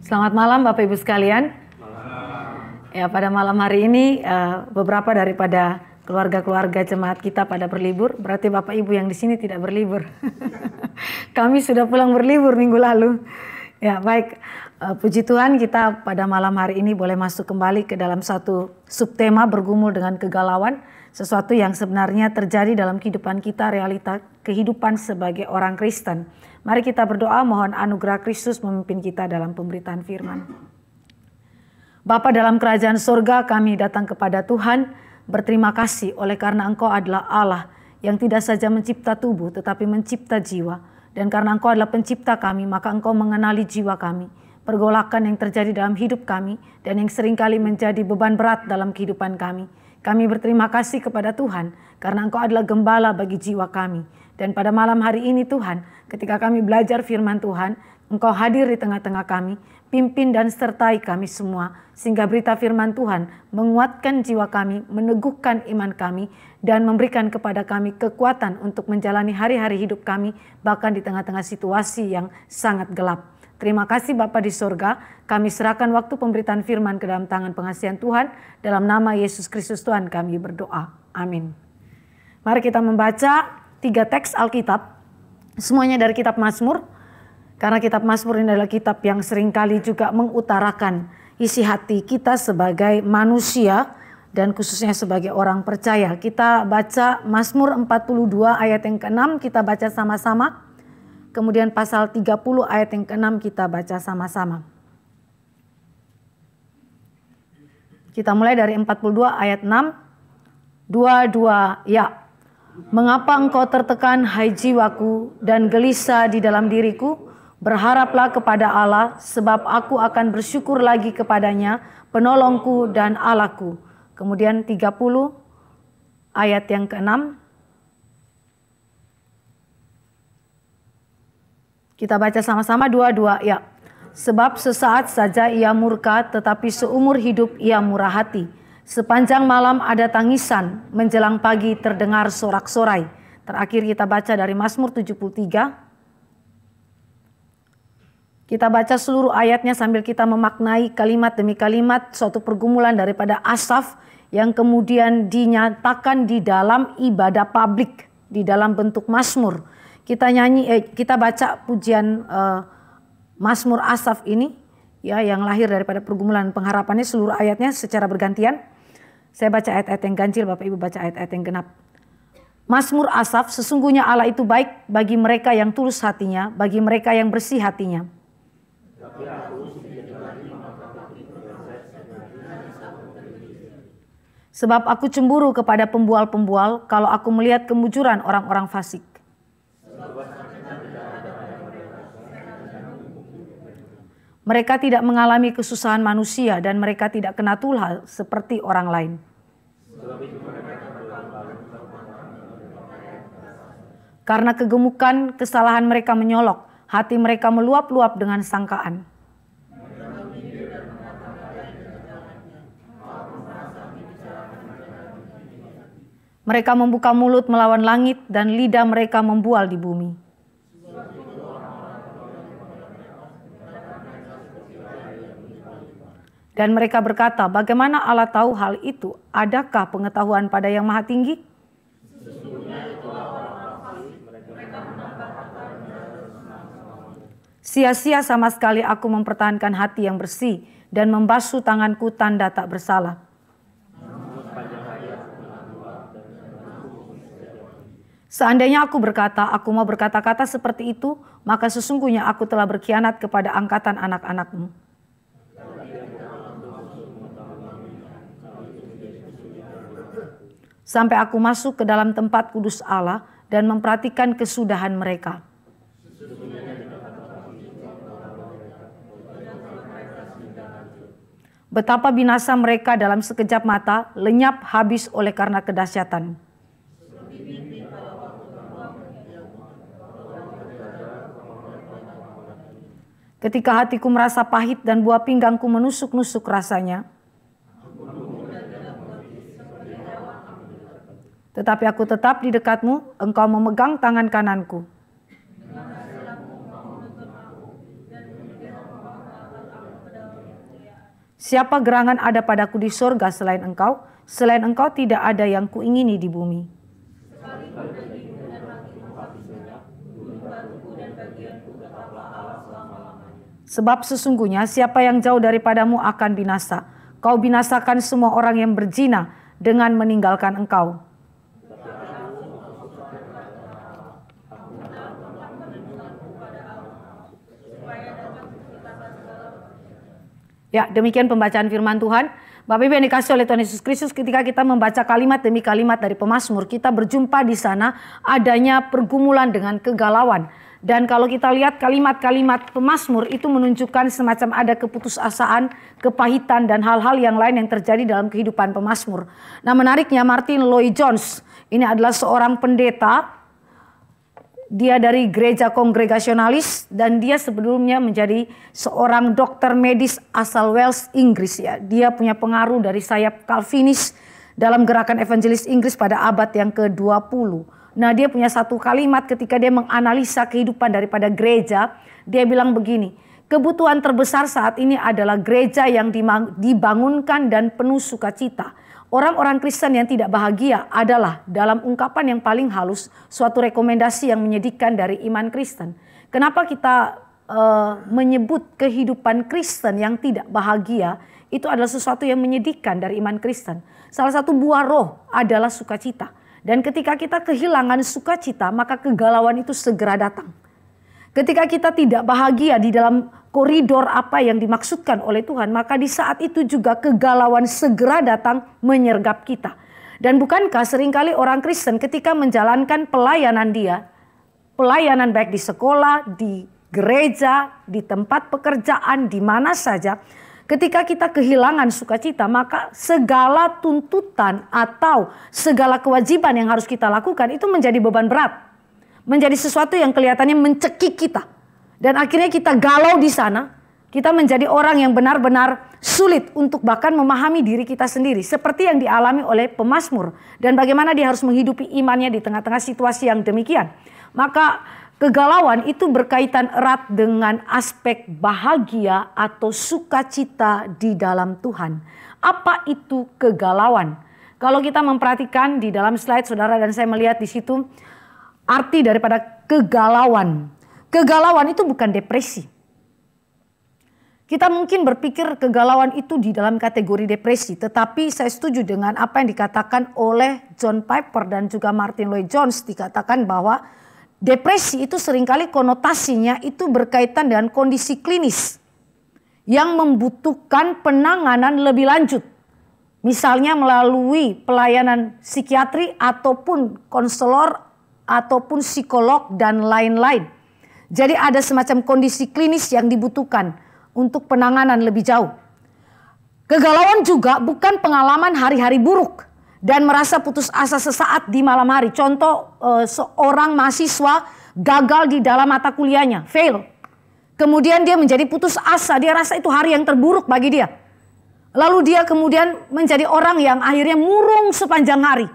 Selamat malam Bapak Ibu sekalian. Ya, pada malam hari ini beberapa daripada keluarga-keluarga jemaat kita pada berlibur. Berarti Bapak Ibu yang di sini tidak berlibur. Kami sudah pulang berlibur minggu lalu. Ya, baik. Puji Tuhan, kita pada malam hari ini boleh masuk kembali ke dalam satu subtema bergumul dengan kegalauan. Sesuatu yang sebenarnya terjadi dalam kehidupan kita, realita kehidupan sebagai orang Kristen. Mari kita berdoa, mohon anugerah Kristus memimpin kita dalam pemberitaan firman. Bapa dalam kerajaan surga, kami datang kepada Tuhan, berterima kasih oleh karena Engkau adalah Allah yang tidak saja mencipta tubuh tetapi mencipta jiwa. Dan karena Engkau adalah pencipta kami, maka Engkau mengenali jiwa kami, pergolakan yang terjadi dalam hidup kami dan yang seringkali menjadi beban berat dalam kehidupan kami. Kami berterima kasih kepada Tuhan karena Engkau adalah gembala bagi jiwa kami. Dan pada malam hari ini Tuhan, ketika kami belajar firman Tuhan, Engkau hadir di tengah-tengah kami, pimpin dan sertai kami semua, sehingga berita firman Tuhan menguatkan jiwa kami, meneguhkan iman kami, dan memberikan kepada kami kekuatan untuk menjalani hari-hari hidup kami, bahkan di tengah-tengah situasi yang sangat gelap. Terima kasih Bapa di sorga, kami serahkan waktu pemberitaan firman ke dalam tangan pengasihan Tuhan, dalam nama Yesus Kristus Tuhan kami berdoa. Amin. Mari kita membaca 3 teks Alkitab, semuanya dari kitab Mazmur, karena kitab Mazmur ini adalah kitab yang seringkali juga mengutarakan isi hati kita sebagai manusia dan khususnya sebagai orang percaya. Kita baca Mazmur 42 ayat yang ke-6, kita baca sama-sama. Kemudian pasal 30 ayat yang ke-6 kita baca sama-sama. Kita mulai dari 42 ayat 6. 2 ya. Mengapa engkau tertekan hai jiwaku dan gelisah di dalam diriku? Berharaplah kepada Allah, sebab aku akan bersyukur lagi kepadanya, penolongku dan Allahku. Kemudian 30 ayat yang ke-6. Kita baca sama-sama 2 ya. Sebab sesaat saja ia murka, tetapi seumur hidup ia murah hati. Sepanjang malam ada tangisan, menjelang pagi terdengar sorak-sorai. Terakhir kita baca dari Mazmur 73. Kita baca seluruh ayatnya sambil kita memaknai kalimat demi kalimat suatu pergumulan daripada Asaf yang kemudian dinyatakan di dalam ibadah publik, di dalam bentuk Mazmur. Kita baca pujian Mazmur Asaf ini, ya, yang lahir daripada pergumulan pengharapannya, seluruh ayatnya secara bergantian. Saya baca ayat-ayat yang ganjil, Bapak Ibu baca ayat-ayat yang genap. Mazmur Asaf, sesungguhnya Allah itu baik bagi mereka yang tulus hatinya, bagi mereka yang bersih hatinya. Sebab aku cemburu kepada pembual-pembual kalau aku melihat kemujuran orang-orang fasik. Mereka tidak mengalami kesusahan manusia dan mereka tidak kena tulah seperti orang lain. Karena kegemukan kesalahan mereka menyolok, hati mereka meluap-luap dengan sangkaan. Mereka membuka mulut melawan langit dan lidah mereka membual di bumi. Dan mereka berkata, bagaimana Allah tahu hal itu? Adakah pengetahuan pada yang maha tinggi? Sia-sia sama sekali aku mempertahankan hati yang bersih dan membasuh tanganku tanda tak bersalah. Seandainya aku berkata, aku mau berkata-kata seperti itu, maka sesungguhnya aku telah berkhianat kepada angkatan anak-anakmu. Sampai aku masuk ke dalam tempat kudus Allah dan memperhatikan kesudahan mereka. Betapa binasa mereka dalam sekejap mata, lenyap habis oleh karena kedahsyatan. Ketika hatiku merasa pahit dan buah pinggangku menusuk-nusuk rasanya, tetapi aku tetap di dekatmu, engkau memegang tangan kananku. Siapa gerangan ada padaku di sorga selain engkau? Selain engkau tidak ada yang kuingini di bumi. Sebab sesungguhnya siapa yang jauh daripadamu akan binasa. Kau binasakan semua orang yang berzina dengan meninggalkan engkau. Ya, demikian pembacaan firman Tuhan. Bapak Ibu yang dikasih oleh Tuhan Yesus Kristus, ketika kita membaca kalimat demi kalimat dari pemazmur, kita berjumpa di sana adanya pergumulan dengan kegalauan. Dan kalau kita lihat kalimat-kalimat pemazmur itu menunjukkan semacam ada keputusasaan, kepahitan, dan hal-hal yang lain yang terjadi dalam kehidupan pemazmur. Nah, menariknya Martin Lloyd-Jones ini adalah seorang pendeta. Dia dari gereja kongregasionalis dan dia sebelumnya menjadi seorang dokter medis asal Wales, Inggris ya. Dia punya pengaruh dari sayap Calvinis dalam gerakan evangelis Inggris pada abad yang ke-20. Nah, dia punya satu kalimat ketika dia menganalisa kehidupan daripada gereja. Dia bilang begini, kebutuhan terbesar saat ini adalah gereja yang dibangunkan dan penuh sukacita. Orang-orang Kristen yang tidak bahagia adalah dalam ungkapan yang paling halus suatu rekomendasi yang menyedihkan dari iman Kristen. Kenapa kita menyebut kehidupan Kristen yang tidak bahagia itu adalah sesuatu yang menyedihkan dari iman Kristen. Salah satu buah roh adalah sukacita. Dan ketika kita kehilangan sukacita maka kegalauan itu segera datang. Ketika kita tidak bahagia di dalam koridor apa yang dimaksudkan oleh Tuhan, maka di saat itu juga kegalauan segera datang menyergap kita. Dan bukankah seringkali orang Kristen ketika menjalankan pelayanan dia, pelayanan baik di sekolah, di gereja, di tempat pekerjaan, di mana saja, ketika kita kehilangan sukacita, maka segala tuntutan atau segala kewajiban yang harus kita lakukan itu menjadi beban berat. Menjadi sesuatu yang kelihatannya mencekik kita. Dan akhirnya kita galau di sana. Kita menjadi orang yang benar-benar sulit untuk bahkan memahami diri kita sendiri. Seperti yang dialami oleh pemazmur. Dan bagaimana dia harus menghidupi imannya di tengah-tengah situasi yang demikian. Maka kegalauan itu berkaitan erat dengan aspek bahagia atau sukacita di dalam Tuhan. Apa itu kegalauan? Kalau kita memperhatikan di dalam slide saudara dan saya melihat di situ arti daripada kegalauan. Kegalauan itu bukan depresi. Kita mungkin berpikir kegalauan itu di dalam kategori depresi. Tetapi saya setuju dengan apa yang dikatakan oleh John Piper dan juga Martin Lloyd-Jones. Dikatakan bahwa depresi itu seringkali konotasinya itu berkaitan dengan kondisi klinis. Yang membutuhkan penanganan lebih lanjut. Misalnya melalui pelayanan psikiatri ataupun konselor ataupun psikolog dan lain-lain. Jadi ada semacam kondisi klinis yang dibutuhkan untuk penanganan lebih jauh. Kegalauan juga bukan pengalaman hari-hari buruk dan merasa putus asa sesaat di malam hari. Contoh seorang mahasiswa gagal di dalam mata kuliahnya, fail. Kemudian dia menjadi putus asa, dia rasa itu hari yang terburuk bagi dia. Lalu dia kemudian menjadi orang yang akhirnya murung sepanjang hari.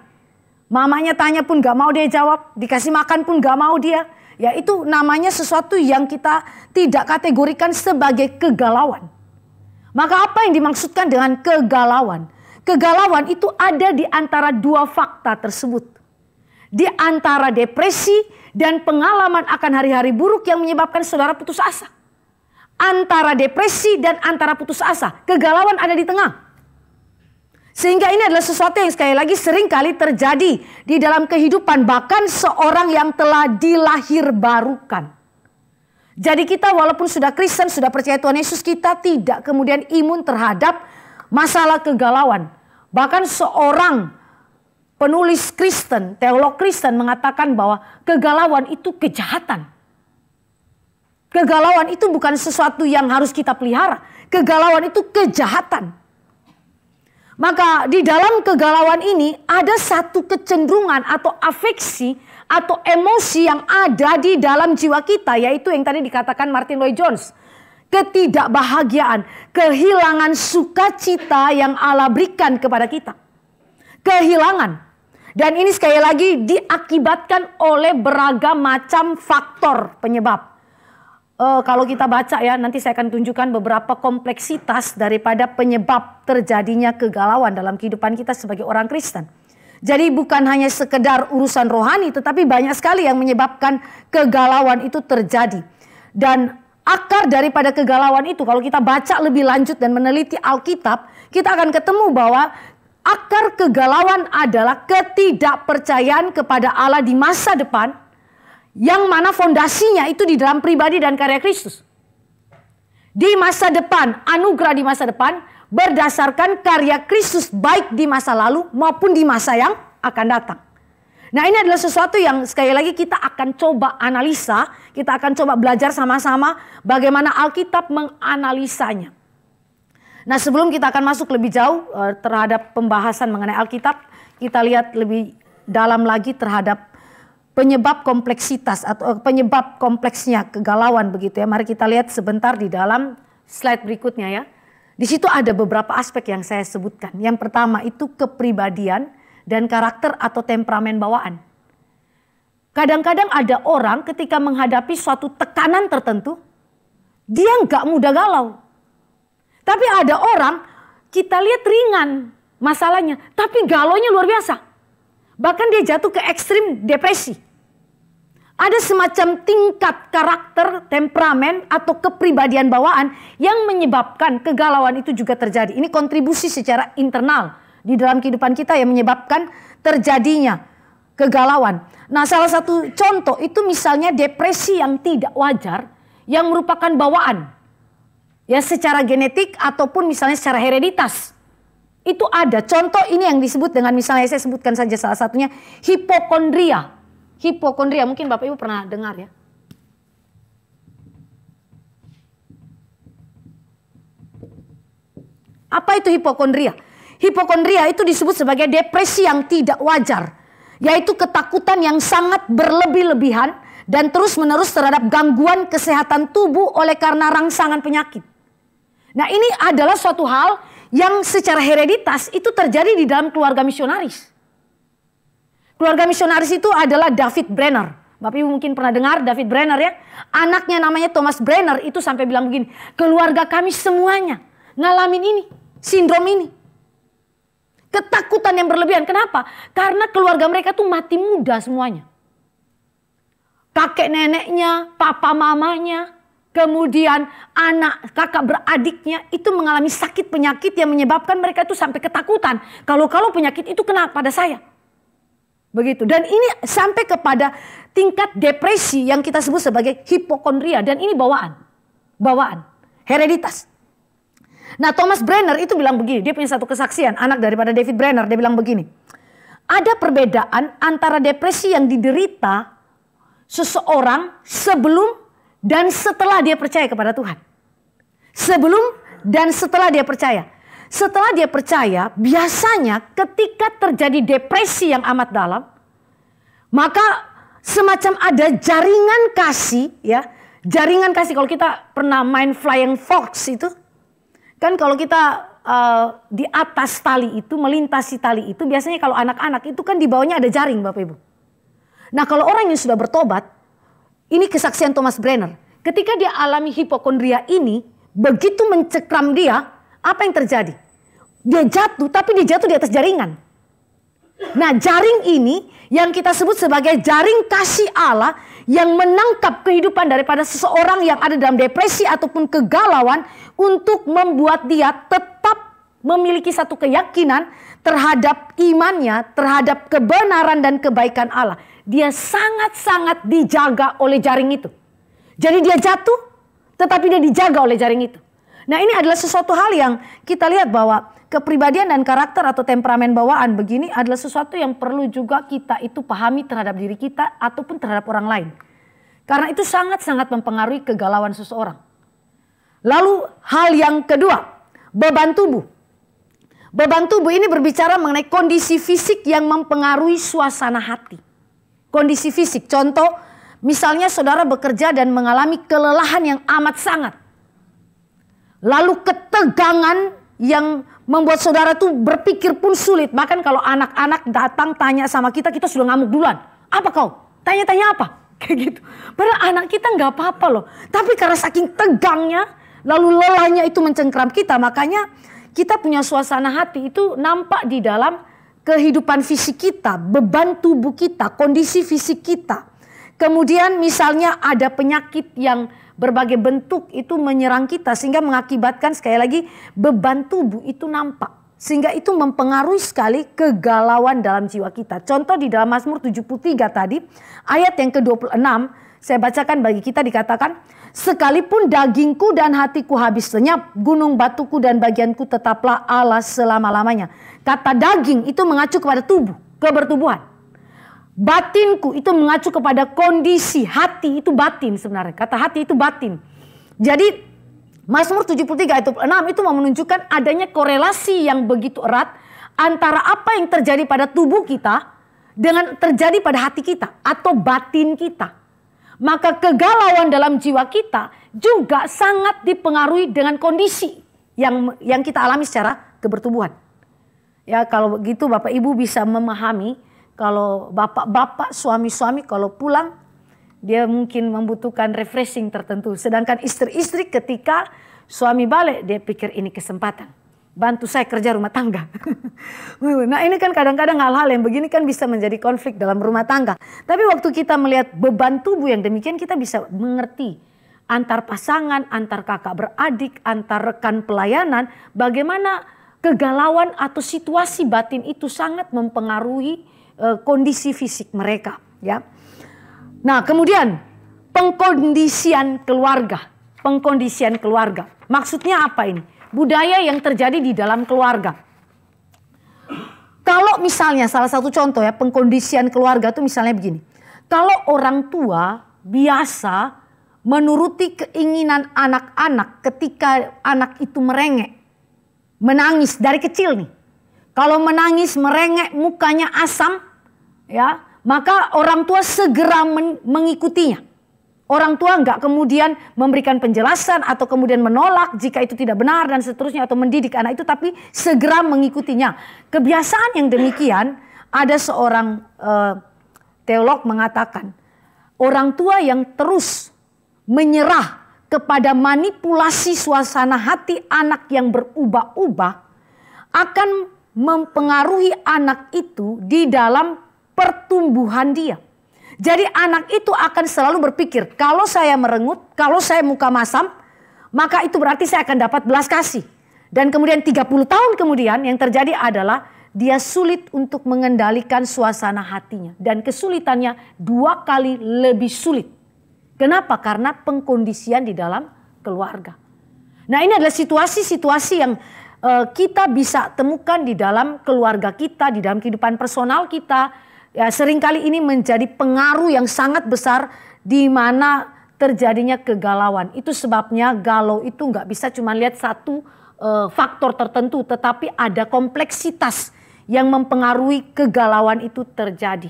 Mamanya tanya pun gak mau dia jawab, dikasih makan pun gak mau dia. Ya itu namanya sesuatu yang kita tidak kategorikan sebagai kegalauan. Maka apa yang dimaksudkan dengan kegalauan? Kegalauan itu ada di antara dua fakta tersebut. Di antara depresi dan pengalaman akan hari-hari buruk yang menyebabkan saudara putus asa. Antara depresi dan antara putus asa, kegalauan ada di tengah. Sehingga ini adalah sesuatu yang sekali lagi sering kali terjadi di dalam kehidupan bahkan seorang yang telah dilahirbarukan. Jadi kita walaupun sudah Kristen, sudah percaya Tuhan Yesus, kita tidak kemudian imun terhadap masalah kegalauan. Bahkan seorang penulis Kristen, teolog Kristen mengatakan bahwa kegalauan itu kejahatan. Kegalauan itu bukan sesuatu yang harus kita pelihara. Kegalauan itu kejahatan. Maka di dalam kegalauan ini ada satu kecenderungan atau afeksi atau emosi yang ada di dalam jiwa kita. Yaitu yang tadi dikatakan Martin Lloyd-Jones. Ketidakbahagiaan, kehilangan sukacita yang Allah berikan kepada kita. Kehilangan. Dan ini sekali lagi diakibatkan oleh beragam macam faktor penyebab. Kalau kita baca ya, nanti saya akan tunjukkan beberapa kompleksitas daripada penyebab terjadinya kegalauan dalam kehidupan kita sebagai orang Kristen. Jadi bukan hanya sekedar urusan rohani, tetapi banyak sekali yang menyebabkan kegalauan itu terjadi. Dan akar daripada kegalauan itu, kalau kita baca lebih lanjut dan meneliti Alkitab, kita akan ketemu bahwa akar kegalauan adalah ketidakpercayaan kepada Allah di masa depan, yang mana fondasinya itu di dalam pribadi dan karya Kristus. Di masa depan, anugerah di masa depan berdasarkan karya Kristus baik di masa lalu maupun di masa yang akan datang. Nah, ini adalah sesuatu yang sekali lagi kita akan coba analisa, kita akan coba belajar sama-sama bagaimana Alkitab menganalisanya. Nah, sebelum kita akan masuk lebih jauh terhadap pembahasan mengenai Alkitab, kita lihat lebih dalam lagi terhadap penyebab kompleksitas atau penyebab kompleksnya kegalauan begitu ya. Mari kita lihat sebentar di dalam slide berikutnya ya. Di situ ada beberapa aspek yang saya sebutkan. Yang pertama itu kepribadian dan karakter atau temperamen bawaan. Kadang-kadang ada orang ketika menghadapi suatu tekanan tertentu, dia nggak mudah galau. Tapi ada orang kita lihat ringan masalahnya, tapi galaunya luar biasa. Bahkan dia jatuh ke ekstrim depresi. Ada semacam tingkat karakter, temperamen, atau kepribadian bawaan yang menyebabkan kegalauan itu juga terjadi. Ini kontribusi secara internal di dalam kehidupan kita yang menyebabkan terjadinya kegalauan. Nah, salah satu contoh itu misalnya depresi yang tidak wajar yang merupakan bawaan. Ya, secara genetik ataupun misalnya secara hereditas. Itu ada. Contoh ini yang disebut dengan misalnya saya sebutkan saja salah satunya hipokondria. Hipokondria mungkin Bapak Ibu pernah dengar ya. Apa itu hipokondria? Hipokondria itu disebut sebagai depresi yang tidak wajar. Yaitu ketakutan yang sangat berlebih-lebihan dan terus-menerus terhadap gangguan kesehatan tubuh oleh karena rangsangan penyakit. Nah, ini adalah suatu hal yang secara hereditas itu terjadi di dalam keluarga misionaris. Keluarga misionaris itu adalah David Brenner. Bapak Ibu mungkin pernah dengar David Brenner ya. Anaknya namanya Thomas Brenner itu sampai bilang begini, keluarga kami semuanya ngalamin ini, sindrom ini. Ketakutan yang berlebihan. Kenapa? Karena keluarga mereka tuh mati muda semuanya. Kakek neneknya, papa mamanya, kemudian anak kakak beradiknya itu mengalami sakit penyakit yang menyebabkan mereka itu sampai ketakutan. Kalau penyakit itu kena pada saya. Begitu. Dan ini sampai kepada tingkat depresi yang kita sebut sebagai hipokondria. Dan ini bawaan. Bawaan. Hereditas. Nah, Thomas Brenner itu bilang begini. Dia punya satu kesaksian. Anak daripada David Brenner. Dia bilang begini. Ada perbedaan antara depresi yang diderita seseorang sebelum dan setelah dia percaya kepada Tuhan. Sebelum dan setelah dia percaya. Setelah dia percaya, biasanya ketika terjadi depresi yang amat dalam, maka semacam ada jaringan kasih, ya, jaringan kasih. Kalau kita pernah main flying fox itu, kan kalau kita di atas tali itu, melintasi tali itu, biasanya kalau anak-anak itu kan di bawahnya ada jaring, Bapak Ibu. Nah, kalau orang yang sudah bertobat, ini kesaksian Thomas Brenner. Ketika dia alami hipokondria ini, begitu mencekram dia, apa yang terjadi? Dia jatuh, tapi dia jatuh di atas jaringan. Nah, jaring ini yang kita sebut sebagai jaring kasih Allah yang menangkap kehidupan daripada seseorang yang ada dalam depresi ataupun kegalauan untuk membuat dia tetap memiliki satu keyakinan terhadap imannya, terhadap kebenaran dan kebaikan Allah. Dia sangat-sangat dijaga oleh jaring itu. Jadi dia jatuh, tetapi dia dijaga oleh jaring itu. Nah, ini adalah sesuatu hal yang kita lihat bahwa kepribadian dan karakter atau temperamen bawaan begini adalah sesuatu yang perlu juga kita itu pahami terhadap diri kita ataupun terhadap orang lain. Karena itu sangat-sangat mempengaruhi kegalauan seseorang. Lalu hal yang kedua, beban tubuh. Beban tubuh ini berbicara mengenai kondisi fisik yang mempengaruhi suasana hati. Kondisi fisik, contoh misalnya saudara bekerja dan mengalami kelelahan yang amat sangat. Lalu ketegangan yang membuat saudara tuh berpikir pun sulit. Bahkan kalau anak-anak datang tanya sama kita, kita sudah ngamuk duluan. Apa kau? Tanya-tanya apa? Kayak gitu. Padahal anak kita nggak apa-apa loh. Tapi karena saking tegangnya, lalu lelahnya itu mencengkram kita. Makanya kita punya suasana hati itu nampak di dalam kehidupan fisik kita, beban tubuh kita, kondisi fisik kita. Kemudian misalnya ada penyakit yang berbagai bentuk itu menyerang kita sehingga mengakibatkan sekali lagi beban tubuh itu nampak. Sehingga itu mempengaruhi sekali kegalauan dalam jiwa kita. Contoh di dalam Mazmur 73 tadi, ayat yang ke-26, saya bacakan bagi kita dikatakan, sekalipun dagingku dan hatiku habis lenyap, gunung batuku dan bagianku tetaplah Allah selama-lamanya. Kata daging itu mengacu kepada tubuh, kebertubuhan. Batinku itu mengacu kepada kondisi, hati itu batin sebenarnya. Kata hati itu batin. Jadi Mazmur 73 ayat 26 itu mau menunjukkan adanya korelasi yang begitu erat antara apa yang terjadi pada tubuh kita dengan terjadi pada hati kita atau batin kita. Maka kegalauan dalam jiwa kita juga sangat dipengaruhi dengan kondisi yang kita alami secara kebertubuhan. Ya, kalau begitu Bapak Ibu bisa memahami kalau bapak-bapak, suami-suami kalau pulang dia mungkin membutuhkan refreshing tertentu. Sedangkan istri-istri ketika suami balik dia pikir ini kesempatan. Bantu saya kerja rumah tangga. Nah ini kan kadang-kadang hal-hal yang begini kan bisa menjadi konflik dalam rumah tangga. Tapi waktu kita melihat beban tubuh yang demikian kita bisa mengerti. Antar pasangan, antar kakak beradik, antar rekan pelayanan. Bagaimana kegalauan atau situasi batin itu sangat mempengaruhi kondisi fisik mereka, ya. Nah, kemudian pengkondisian keluarga. Pengkondisian keluarga. Maksudnya apa ini? Budaya yang terjadi di dalam keluarga. Kalau misalnya salah satu contoh ya, pengkondisian keluarga itu misalnya begini. Kalau orang tua biasa menuruti keinginan anak-anak ketika anak itu merengek, menangis dari kecil nih. Kalau menangis, merengek, mukanya asam, ya, maka orang tua segera mengikutinya. Orang tua nggak kemudian memberikan penjelasan atau kemudian menolak jika itu tidak benar dan seterusnya atau mendidik anak itu, tapi segera mengikutinya. Kebiasaan yang demikian, ada seorang teolog mengatakan, orang tua yang terus menyerah kepada manipulasi suasana hati anak yang berubah-ubah akan mempengaruhi anak itu di dalam pertumbuhan dia. Jadi anak itu akan selalu berpikir, kalau saya merengut, kalau saya muka masam, maka itu berarti saya akan dapat belas kasih. Dan kemudian 30 tahun kemudian yang terjadi adalah dia sulit untuk mengendalikan suasana hatinya. Dan kesulitannya 2 kali lebih sulit. Kenapa? Karena pengkondisian di dalam keluarga. Nah ini adalah situasi-situasi yang kita bisa temukan di dalam keluarga kita, di dalam kehidupan personal kita. Ya, seringkali ini menjadi pengaruh yang sangat besar di mana terjadinya kegalauan. Itu sebabnya galau itu nggak bisa cuma lihat satu faktor tertentu, tetapi ada kompleksitas yang mempengaruhi kegalauan itu terjadi.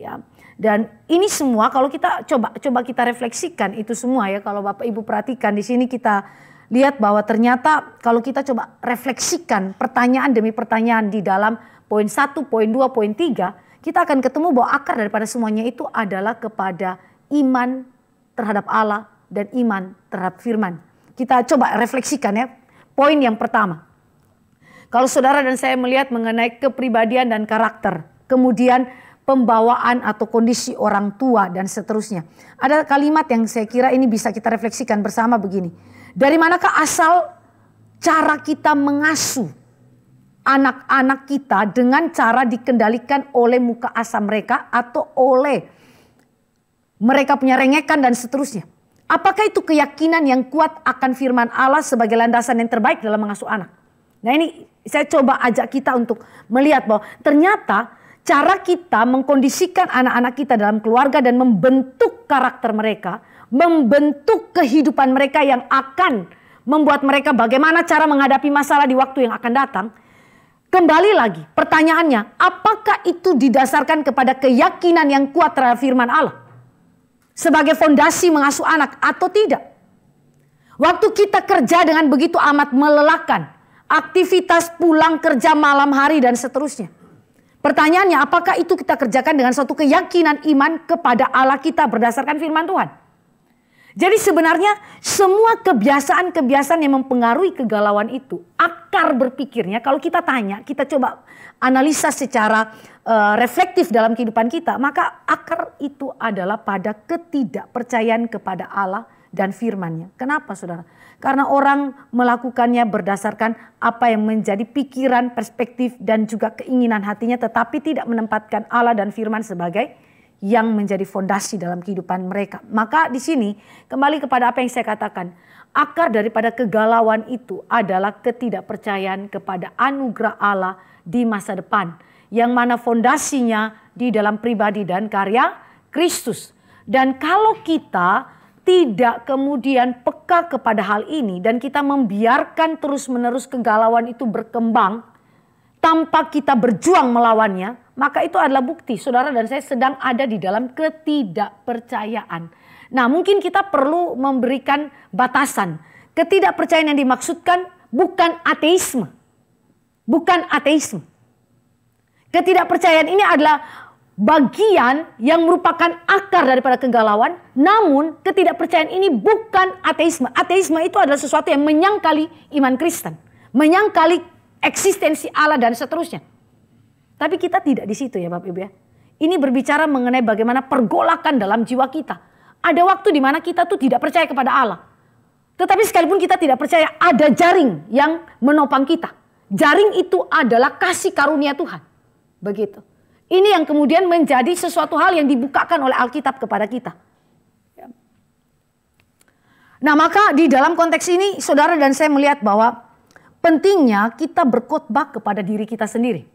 Ya. Dan ini semua kalau kita coba kita refleksikan itu semua ya, kalau Bapak Ibu perhatikan di sini kita lihat bahwa ternyata kalau kita coba refleksikan pertanyaan demi pertanyaan di dalam poin 1, poin 2, poin 3, kita akan ketemu bahwa akar daripada semuanya itu adalah kepada iman terhadap Allah dan iman terhadap firman. Kita coba refleksikan ya. Poin yang pertama. Kalau saudara dan saya melihat mengenai kepribadian dan karakter, kemudian pembawaan atau kondisi orang tua dan seterusnya. Ada kalimat yang saya kira ini bisa kita refleksikan bersama begini. Dari manakah asal cara kita mengasuh anak-anak kita dengan cara dikendalikan oleh muka asam mereka atau oleh mereka punya rengekan dan seterusnya? Apakah itu keyakinan yang kuat akan firman Allah sebagai landasan yang terbaik dalam mengasuh anak? Nah ini saya coba ajak kita untuk melihat bahwa ternyata cara kita mengkondisikan anak-anak kita dalam keluarga dan membentuk karakter mereka, membentuk kehidupan mereka yang akan membuat mereka bagaimana cara menghadapi masalah di waktu yang akan datang. Kembali lagi pertanyaannya, apakah itu didasarkan kepada keyakinan yang kuat terhadap firman Allah sebagai fondasi mengasuh anak atau tidak? Waktu kita kerja dengan begitu amat melelahkan, aktivitas pulang kerja malam hari dan seterusnya. Pertanyaannya, apakah itu kita kerjakan dengan suatu keyakinan iman kepada Allah kita berdasarkan firman Tuhan? Jadi sebenarnya semua kebiasaan-kebiasaan yang mempengaruhi kegalauan itu, akar berpikirnya kalau kita tanya, kita coba analisa secara reflektif dalam kehidupan kita, maka akar itu adalah pada ketidakpercayaan kepada Allah dan firman-Nya. Kenapa saudara? Karena orang melakukannya berdasarkan apa yang menjadi pikiran, perspektif dan juga keinginan hatinya, tetapi tidak menempatkan Allah dan firman sebagai yang menjadi fondasi dalam kehidupan mereka. Maka di sini kembali kepada apa yang saya katakan. Akar daripada kegalauan itu adalah ketidakpercayaan kepada anugerah Allah di masa depan. Yang mana fondasinya di dalam pribadi dan karya Kristus. Dan kalau kita tidak kemudian peka kepada hal ini dan kita membiarkan terus-menerus kegalauan itu berkembang tanpa kita berjuang melawannya, maka itu adalah bukti saudara dan saya sedang ada di dalam ketidakpercayaan. Nah, mungkin kita perlu memberikan batasan. Ketidakpercayaan yang dimaksudkan bukan ateisme. Bukan ateisme. Ketidakpercayaan ini adalah bagian yang merupakan akar daripada kegalauan. Namun ketidakpercayaan ini bukan ateisme. Ateisme itu adalah sesuatu yang menyangkali iman Kristen. Menyangkali eksistensi Allah dan seterusnya. Tapi kita tidak di situ ya Bapak Ibu ya. Ini berbicara mengenai bagaimana pergolakan dalam jiwa kita. Ada waktu di mana kita tuh tidak percaya kepada Allah. Tetapi sekalipun kita tidak percaya, ada jaring yang menopang kita. Jaring itu adalah kasih karunia Tuhan. Begitu. Ini yang kemudian menjadi sesuatu hal yang dibukakan oleh Alkitab kepada kita. Nah, maka di dalam konteks ini saudara dan saya melihat bahwa pentingnya kita berkhotbah kepada diri kita sendiri.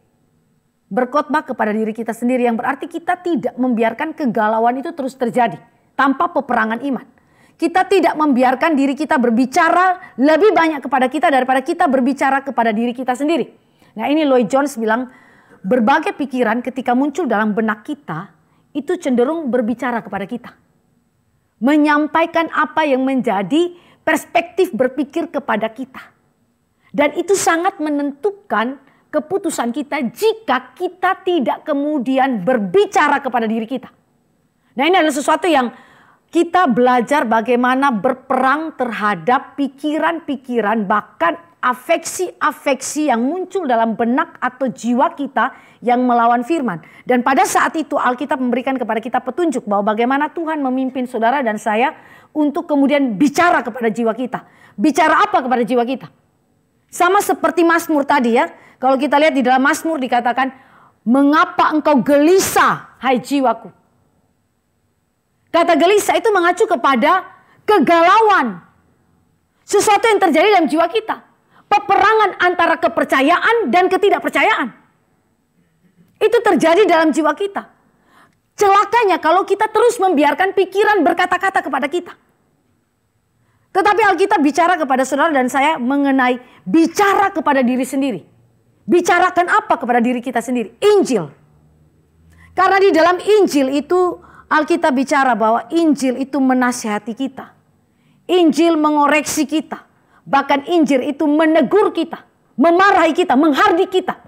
Berkhotbah kepada diri kita sendiri yang berarti kita tidak membiarkan kegalauan itu terus terjadi tanpa peperangan iman. Kita tidak membiarkan diri kita berbicara lebih banyak kepada kita daripada kita berbicara kepada diri kita sendiri. Nah, ini Lloyd Jones bilang berbagai pikiran ketika muncul dalam benak kita itu cenderung berbicara kepada kita. Menyampaikan apa yang menjadi perspektif berpikir kepada kita. Dan itu sangat menentukan keputusan kita jika kita tidak kemudian berbicara kepada diri kita. Nah, ini adalah sesuatu yang kita belajar bagaimana berperang terhadap pikiran-pikiran bahkan afeksi-afeksi yang muncul dalam benak atau jiwa kita yang melawan firman. Dan pada saat itu Alkitab memberikan kepada kita petunjuk bahwa bagaimana Tuhan memimpin saudara dan saya untuk kemudian bicara kepada jiwa kita. Bicara apa kepada jiwa kita? Sama seperti Mazmur tadi ya. Kalau kita lihat di dalam Mazmur dikatakan, mengapa engkau gelisah hai jiwaku. Kata gelisah itu mengacu kepada kegalauan. Sesuatu yang terjadi dalam jiwa kita. Peperangan antara kepercayaan dan ketidakpercayaan. Itu terjadi dalam jiwa kita. Celakanya kalau kita terus membiarkan pikiran berkata-kata kepada kita. Tetapi Alkitab bicara kepada saudara dan saya mengenai bicara kepada diri sendiri. Bicarakan apa kepada diri kita sendiri? Injil. Karena di dalam Injil itu Alkitab bicara bahwa Injil itu menasihati kita. Injil mengoreksi kita. Bahkan Injil itu menegur kita. Memarahi kita, menghardik kita.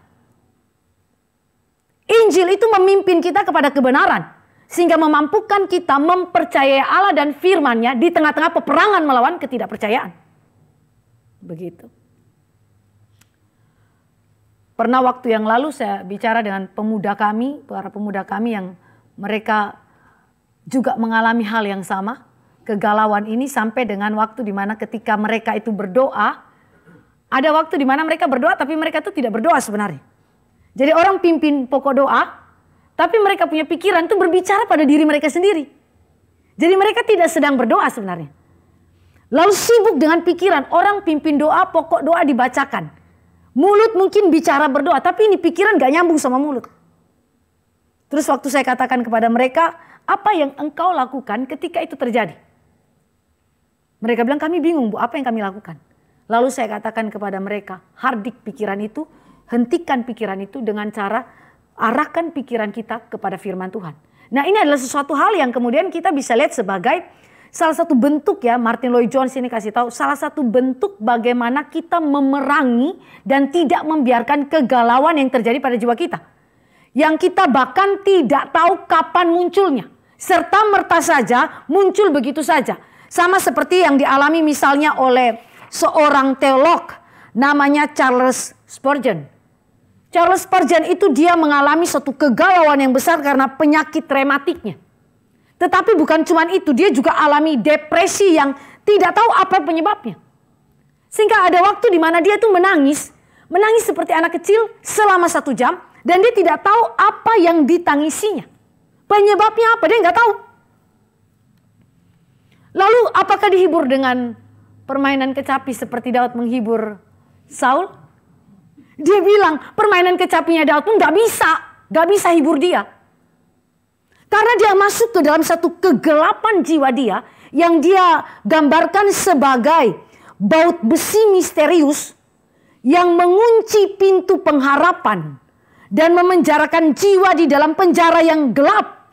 Injil itu memimpin kita kepada kebenaran. Sehingga memampukan kita mempercayai Allah dan firman-Nya di tengah-tengah peperangan melawan ketidakpercayaan. Begitu. Pernah waktu yang lalu saya bicara dengan pemuda kami, para pemuda kami yang mereka juga mengalami hal yang sama. Kegalauan ini sampai dengan waktu di mana ketika mereka itu berdoa. Ada waktu di mana mereka berdoa tapi mereka itu tidak berdoa sebenarnya. Jadi orang pimpin pokok doa. Tapi mereka punya pikiran itu berbicara pada diri mereka sendiri. Jadi mereka tidak sedang berdoa sebenarnya. Lalu sibuk dengan pikiran. Orang pimpin doa, pokok doa dibacakan. Mulut mungkin bicara berdoa, tapi ini pikiran gak nyambung sama mulut. Terus waktu saya katakan kepada mereka, apa yang engkau lakukan ketika itu terjadi? Mereka bilang, kami bingung Bu, apa yang kami lakukan? Lalu saya katakan kepada mereka, hardik pikiran itu, hentikan pikiran itu dengan cara arahkan pikiran kita kepada firman Tuhan. Nah, ini adalah sesuatu hal yang kemudian kita bisa lihat sebagai salah satu bentuk ya, Martin Lloyd Jones ini kasih tahu, salah satu bentuk bagaimana kita memerangi dan tidak membiarkan kegalauan yang terjadi pada jiwa kita. yang kita bahkan tidak tahu kapan munculnya. Serta merta saja muncul begitu saja. Sama seperti yang dialami misalnya oleh seorang teolog namanya Charles Spurgeon. Charles Spurgeon itu dia mengalami suatu kegalauan yang besar karena penyakit rematiknya. Tetapi bukan cuma itu, dia juga alami depresi yang tidak tahu apa penyebabnya. Sehingga ada waktu di mana dia tuh menangis seperti anak kecil selama 1 jam. Dan dia tidak tahu apa yang ditangisinya. Penyebabnya apa, dia nggak tahu. Lalu apakah dihibur dengan permainan kecapi seperti Daud menghibur Saul? Dia bilang permainan kecapinya Daud pun nggak bisa hibur dia. Karena dia masuk ke dalam satu kegelapan jiwa dia yang dia gambarkan sebagai baut besi misterius yang mengunci pintu pengharapan dan memenjarakan jiwa di dalam penjara yang gelap.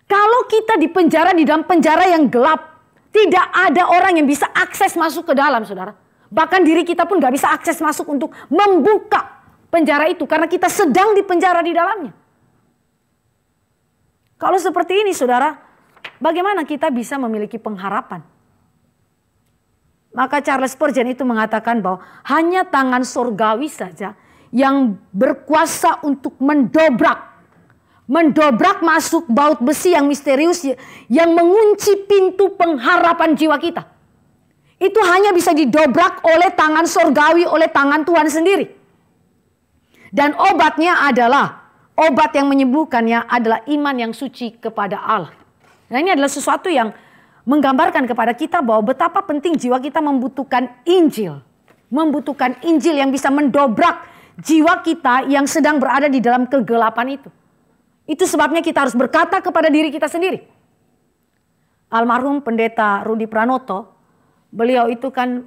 Kalau kita dipenjara di dalam penjara yang gelap, tidak ada orang yang bisa akses masuk ke dalam, saudara. Bahkan diri kita pun gak bisa akses masuk untuk membuka penjara itu karena kita sedang dipenjara di dalamnya. Kalau seperti ini, saudara, bagaimana kita bisa memiliki pengharapan? Maka Charles Spurgeon itu mengatakan bahwa hanya tangan surgawi saja yang berkuasa untuk mendobrak masuk baut besi yang misterius yang mengunci pintu pengharapan jiwa kita. Itu hanya bisa didobrak oleh tangan surgawi, oleh tangan Tuhan sendiri. Dan obatnya adalah, obat yang menyembuhkannya adalah iman yang suci kepada Allah. Nah, ini adalah sesuatu yang menggambarkan kepada kita bahwa betapa penting jiwa kita membutuhkan Injil. Membutuhkan Injil yang bisa mendobrak jiwa kita yang sedang berada di dalam kegelapan itu. Itu sebabnya kita harus berkata kepada diri kita sendiri. Almarhum Pendeta Rudi Pranoto, beliau itu kan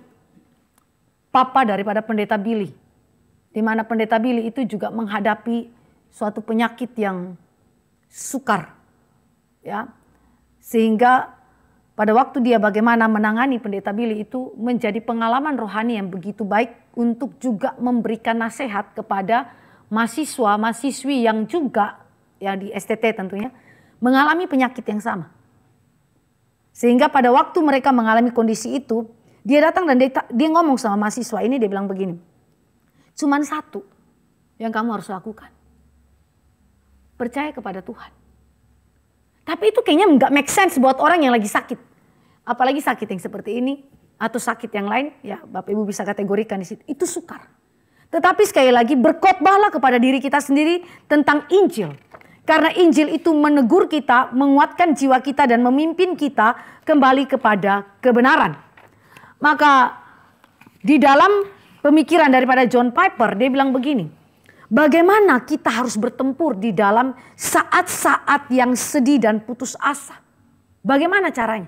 papa daripada Pendeta Billy. Di mana Pendeta Billy itu juga menghadapi suatu penyakit yang sukar. Ya. Sehingga pada waktu dia bagaimana menangani Pendeta Billy itu menjadi pengalaman rohani yang begitu baik untuk juga memberikan nasihat kepada mahasiswa-mahasiswi yang juga ya di STT tentunya mengalami penyakit yang sama. Sehingga pada waktu mereka mengalami kondisi itu, dia datang dan dia ngomong sama mahasiswa ini, dia bilang begini, cuman satu yang kamu harus lakukan, percaya kepada Tuhan. Tapi itu kayaknya nggak make sense buat orang yang lagi sakit. Apalagi sakit yang seperti ini atau sakit yang lain, ya Bapak Ibu bisa kategorikan di situ. Itu sukar. Tetapi sekali lagi berkhotbahlah kepada diri kita sendiri tentang Injil. Karena Injil itu menegur kita, menguatkan jiwa kita dan memimpin kita kembali kepada kebenaran. Maka di dalam pemikiran daripada John Piper, dia bilang begini. Bagaimana kita harus bertempur di dalam saat-saat yang sedih dan putus asa? Bagaimana caranya?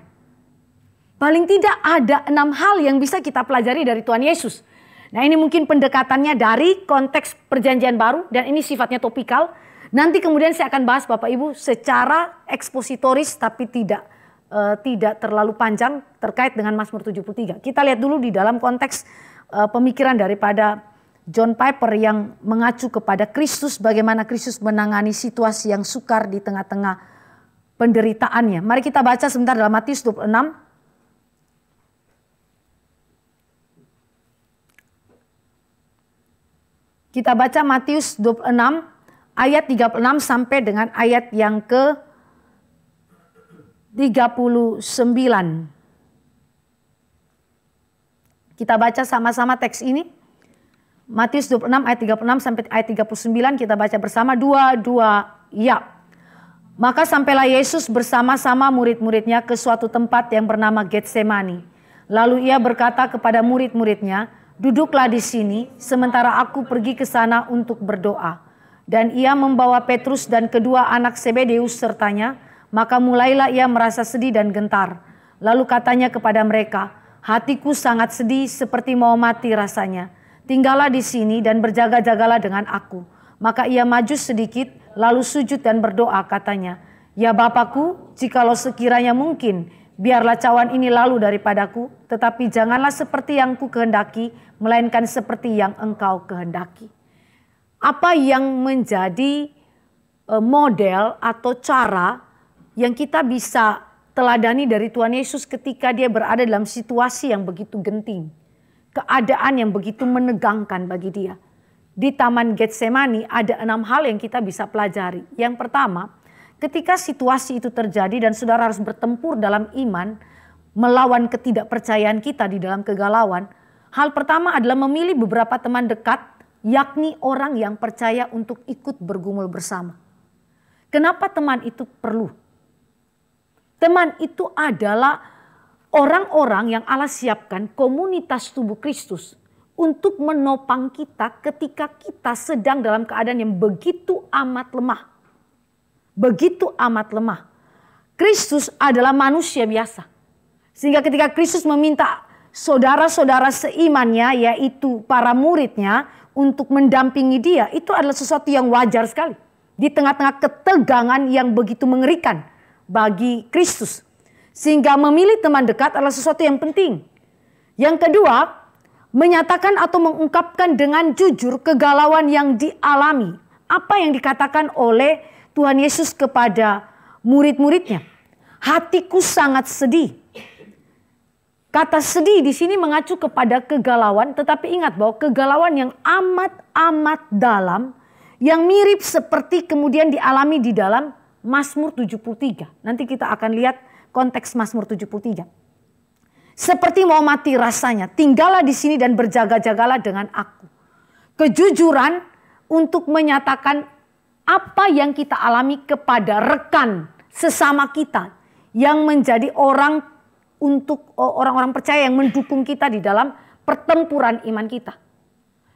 Paling tidak ada 6 hal yang bisa kita pelajari dari Tuhan Yesus. Nah, ini mungkin pendekatannya dari konteks perjanjian baru dan ini sifatnya topikal. Nanti kemudian saya akan bahas Bapak Ibu secara ekspositoris tapi tidak terlalu panjang terkait dengan Mazmur 73. Kita lihat dulu di dalam konteks pemikiran daripada John Piper yang mengacu kepada Kristus, bagaimana Kristus menangani situasi yang sukar di tengah-tengah penderitaannya. Mari kita baca sebentar dalam Matius 26. Kita baca Matius 26 ayat 36 sampai dengan ayat yang ke 39. Kita baca sama-sama teks ini. Matius 26 ayat 36 sampai ayat 39 kita baca bersama 2 ya. Maka sampailah Yesus bersama-sama murid-muridnya ke suatu tempat yang bernama Getsemani. Lalu ia berkata kepada murid-muridnya, duduklah di sini sementara aku pergi ke sana untuk berdoa. Dan ia membawa Petrus dan kedua anak Zebedeus sertanya, maka mulailah ia merasa sedih dan gentar. Lalu katanya kepada mereka, hatiku sangat sedih seperti mau mati rasanya. Tinggallah di sini dan berjaga-jagalah dengan aku. Maka ia maju sedikit, lalu sujud dan berdoa katanya, ya Bapakku, jikalau sekiranya mungkin, biarlah cawan ini lalu daripadaku, tetapi janganlah seperti yang ku kehendaki, melainkan seperti yang engkau kehendaki. Apa yang menjadi model atau cara yang kita bisa teladani dari Tuhan Yesus ketika dia berada dalam situasi yang begitu genting. Keadaan yang begitu menegangkan bagi dia. Di Taman Getsemani ada 6 hal yang kita bisa pelajari. Yang pertama, ketika situasi itu terjadi dan saudara harus bertempur dalam iman, melawan ketidakpercayaan kita di dalam kegalauan. Hal pertama adalah memilih beberapa teman dekat, yakni orang yang percaya untuk ikut bergumul bersama. Kenapa teman itu perlu? Teman itu adalah orang-orang yang Allah siapkan, komunitas tubuh Kristus, untuk menopang kita ketika kita sedang dalam keadaan yang begitu amat lemah. Begitu amat lemah. Kristus adalah manusia biasa. Sehingga ketika Kristus meminta saudara-saudara seimannya, yaitu para muridnya, untuk mendampingi dia, itu adalah sesuatu yang wajar sekali. Di tengah-tengah ketegangan yang begitu mengerikan bagi Kristus. Sehingga memilih teman dekat adalah sesuatu yang penting. Yang kedua, menyatakan atau mengungkapkan dengan jujur kegalauan yang dialami. Apa yang dikatakan oleh Tuhan Yesus kepada murid-muridnya. Hatiku sangat sedih. Kata sedih di sini mengacu kepada kegalauan, tetapi ingat bahwa kegalauan yang amat-amat dalam, yang mirip seperti kemudian dialami di dalam Mazmur 73. Nanti kita akan lihat konteks Mazmur 73. Seperti mau mati rasanya, tinggallah di sini dan berjaga-jagalah dengan aku. Kejujuran untuk menyatakan apa yang kita alami kepada rekan sesama kita yang menjadi orang untuk orang-orang percaya yang mendukung kita di dalam pertempuran iman kita.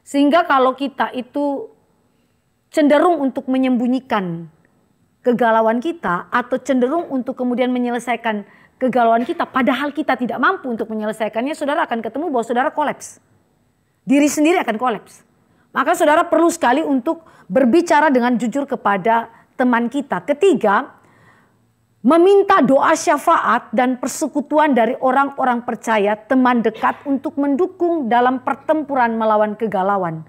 Sehingga kalau kita itu cenderung untuk menyembunyikan kegalauan kita atau cenderung untuk kemudian menyelesaikan kegalauan kita padahal kita tidak mampu untuk menyelesaikannya, saudara akan ketemu bahwa saudara kolaps. Diri sendiri akan kolaps. Maka saudara perlu sekali untuk berbicara dengan jujur kepada teman kita. Ketiga, meminta doa syafaat dan persekutuan dari orang-orang percaya, teman dekat untuk mendukung dalam pertempuran melawan kegalauan.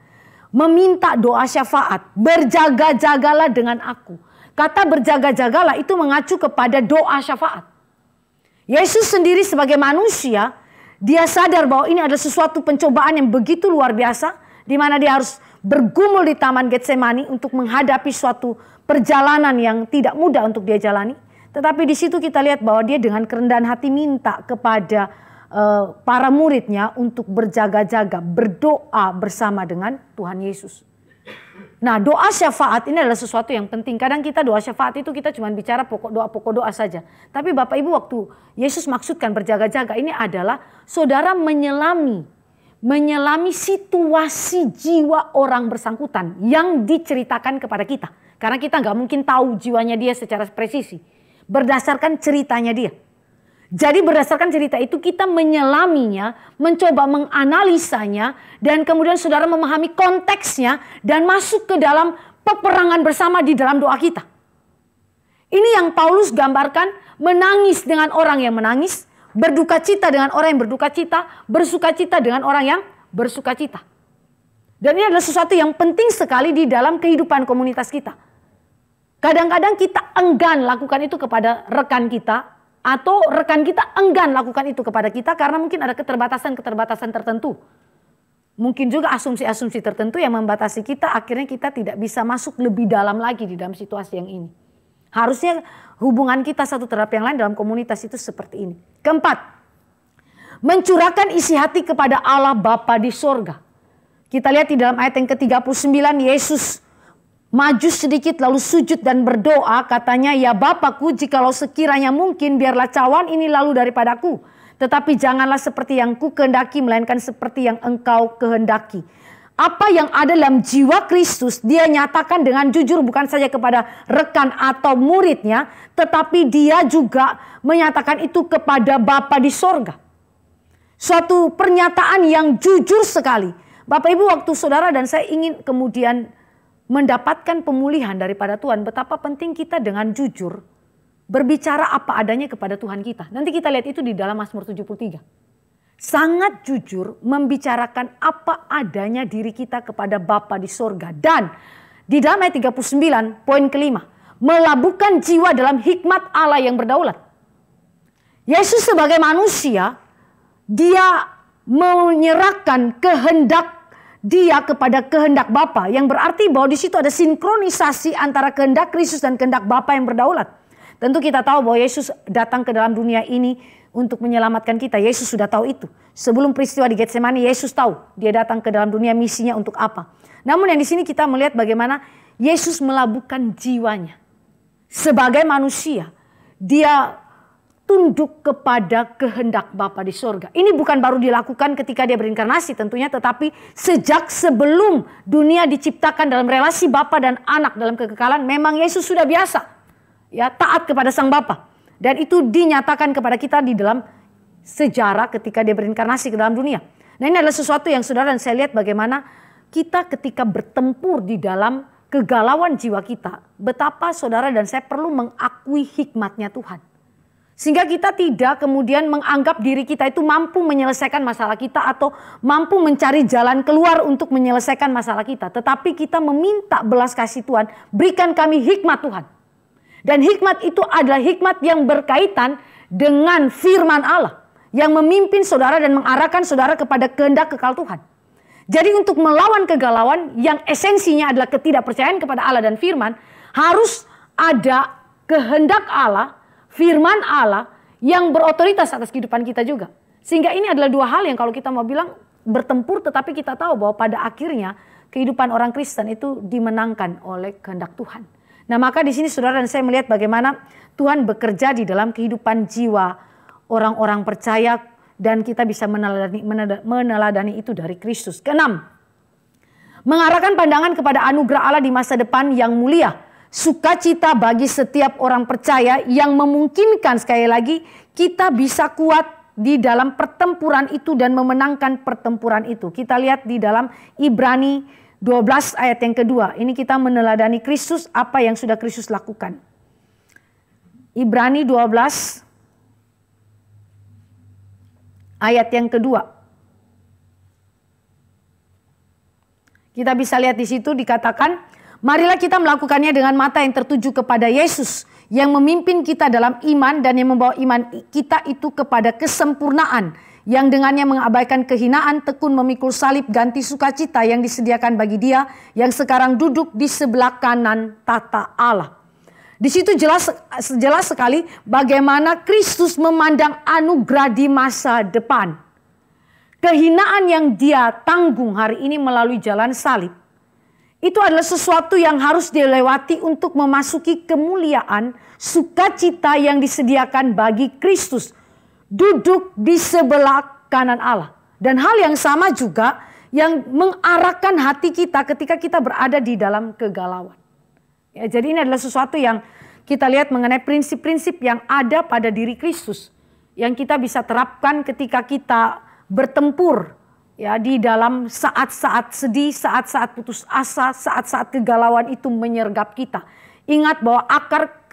Meminta doa syafaat, berjaga-jagalah dengan aku. Kata berjaga-jagalah itu mengacu kepada doa syafaat. Yesus sendiri sebagai manusia, dia sadar bahwa ini adalah sesuatu pencobaan yang begitu luar biasa, di mana dia harus bergumul di Taman Getsemani untuk menghadapi suatu perjalanan yang tidak mudah untuk dia jalani. Tetapi di situ kita lihat bahwa dia dengan kerendahan hati minta kepada para muridnya untuk berjaga-jaga, berdoa bersama dengan Tuhan Yesus. Nah, doa syafaat ini adalah sesuatu yang penting. Kadang kita doa syafaat itu kita cuma bicara pokok doa saja. Tapi Bapak Ibu, waktu Yesus maksudkan berjaga-jaga ini adalah saudara menyelami situasi jiwa orang bersangkutan yang diceritakan kepada kita. Karena kita nggak mungkin tahu jiwanya dia secara presisi. Berdasarkan ceritanya dia. Jadi berdasarkan cerita itu kita menyelaminya, mencoba menganalisanya, dan kemudian saudara memahami konteksnya dan masuk ke dalam peperangan bersama di dalam doa kita. Ini yang Paulus gambarkan, menangis dengan orang yang menangis, berduka cita dengan orang yang berduka cita, bersuka cita dengan orang yang bersuka cita. Dan ini adalah sesuatu yang penting sekali di dalam kehidupan komunitas kita. Kadang-kadang kita enggan lakukan itu kepada rekan kita, atau rekan kita enggan lakukan itu kepada kita karena mungkin ada keterbatasan-keterbatasan tertentu. Mungkin juga asumsi-asumsi tertentu yang membatasi kita, akhirnya kita tidak bisa masuk lebih dalam lagi di dalam situasi yang ini. Harusnya hubungan kita satu terhadap yang lain dalam komunitas itu seperti ini. Keempat, mencurahkan isi hati kepada Allah Bapa di sorga. Kita lihat di dalam ayat yang ke-39, Yesus maju sedikit lalu sujud dan berdoa, katanya, ya Bapakku, jikalau sekiranya mungkin biarlah cawan ini lalu daripadaku. Tetapi janganlah seperti yang ku kehendaki, melainkan seperti yang engkau kehendaki. Apa yang ada dalam jiwa Kristus dia nyatakan dengan jujur bukan saja kepada rekan atau muridnya, tetapi dia juga menyatakan itu kepada Bapa di sorga. Suatu pernyataan yang jujur sekali. Bapak Ibu, waktu saudara dan saya ingin kemudian mendapatkan pemulihan daripada Tuhan, betapa penting kita dengan jujur berbicara apa adanya kepada Tuhan kita. Nanti kita lihat itu di dalam Mazmur 73. sangat jujur membicarakan apa adanya diri kita kepada Bapa di sorga. Dan di dalam ayat 39 poin kelima, melabuhkan jiwa dalam hikmat Allah yang berdaulat. Yesus sebagai manusia, dia menyerahkan kehendak dia kepada kehendak Bapa, yang berarti bahwa di situ ada sinkronisasi antara kehendak Kristus dan kehendak Bapa yang berdaulat. Tentu kita tahu bahwa Yesus datang ke dalam dunia ini untuk menyelamatkan kita. Yesus sudah tahu itu. Sebelum peristiwa di Getsemani, Yesus tahu dia datang ke dalam dunia, misinya untuk apa. Namun yang di sini kita melihat bagaimana Yesus melabuhkan jiwanya. Sebagai manusia, dia tunduk kepada kehendak Bapa di sorga. Ini bukan baru dilakukan ketika dia berinkarnasi tentunya, tetapi sejak sebelum dunia diciptakan dalam relasi Bapa dan Anak dalam kekekalan, memang Yesus sudah biasa ya taat kepada Sang Bapa. Dan itu dinyatakan kepada kita di dalam sejarah ketika dia berinkarnasi ke dalam dunia. Nah, ini adalah sesuatu yang saudara dan saya lihat bagaimana kita ketika bertempur di dalam kegalauan jiwa kita, betapa saudara dan saya perlu mengakui hikmatnya Tuhan. Sehingga kita tidak kemudian menganggap diri kita itu mampu menyelesaikan masalah kita atau mampu mencari jalan keluar untuk menyelesaikan masalah kita. Tetapi kita meminta belas kasih Tuhan, berikan kami hikmat Tuhan. Dan hikmat itu adalah hikmat yang berkaitan dengan firman Allah, yang memimpin saudara dan mengarahkan saudara kepada kehendak kekal Tuhan. Jadi untuk melawan kegalauan yang esensinya adalah ketidakpercayaan kepada Allah dan firman, harus ada kehendak Allah, firman Allah yang berotoritas atas kehidupan kita juga. Sehingga ini adalah dua hal yang kalau kita mau bilang bertempur, tetapi kita tahu bahwa pada akhirnya kehidupan orang Kristen itu dimenangkan oleh kehendak Tuhan. Nah, maka di sini saudara dan saya melihat bagaimana Tuhan bekerja di dalam kehidupan jiwa orang-orang percaya dan kita bisa meneladani itu dari Kristus. Keenam, mengarahkan pandangan kepada anugerah Allah di masa depan yang mulia. Sukacita bagi setiap orang percaya yang memungkinkan sekali lagi kita bisa kuat di dalam pertempuran itu dan memenangkan pertempuran itu. Kita lihat di dalam Ibrani 12 ayat yang kedua. Ini kita meneladani Kristus, apa yang sudah Kristus lakukan. Ibrani 12 ayat yang kedua. Kita bisa lihat di situ dikatakan, marilah kita melakukannya dengan mata yang tertuju kepada Yesus yang memimpin kita dalam iman dan yang membawa iman kita itu kepada kesempurnaan, yang dengannya mengabaikan kehinaan, tekun memikul salib, ganti sukacita yang disediakan bagi Dia yang sekarang duduk di sebelah kanan tata Allah. Di situ jelas sekali bagaimana Kristus memandang anugerah di masa depan. Kehinaan yang Dia tanggung hari ini melalui jalan salib, itu adalah sesuatu yang harus dilewati untuk memasuki kemuliaan, sukacita yang disediakan bagi Kristus duduk di sebelah kanan Allah. Dan hal yang sama juga yang mengarahkan hati kita ketika kita berada di dalam kegalauan. Ya, jadi ini adalah sesuatu yang kita lihat mengenai prinsip-prinsip yang ada pada diri Kristus, yang kita bisa terapkan ketika kita bertempur ya di dalam saat-saat sedih, saat-saat putus asa, saat-saat kegalauan itu menyergap kita. Ingat bahwa akar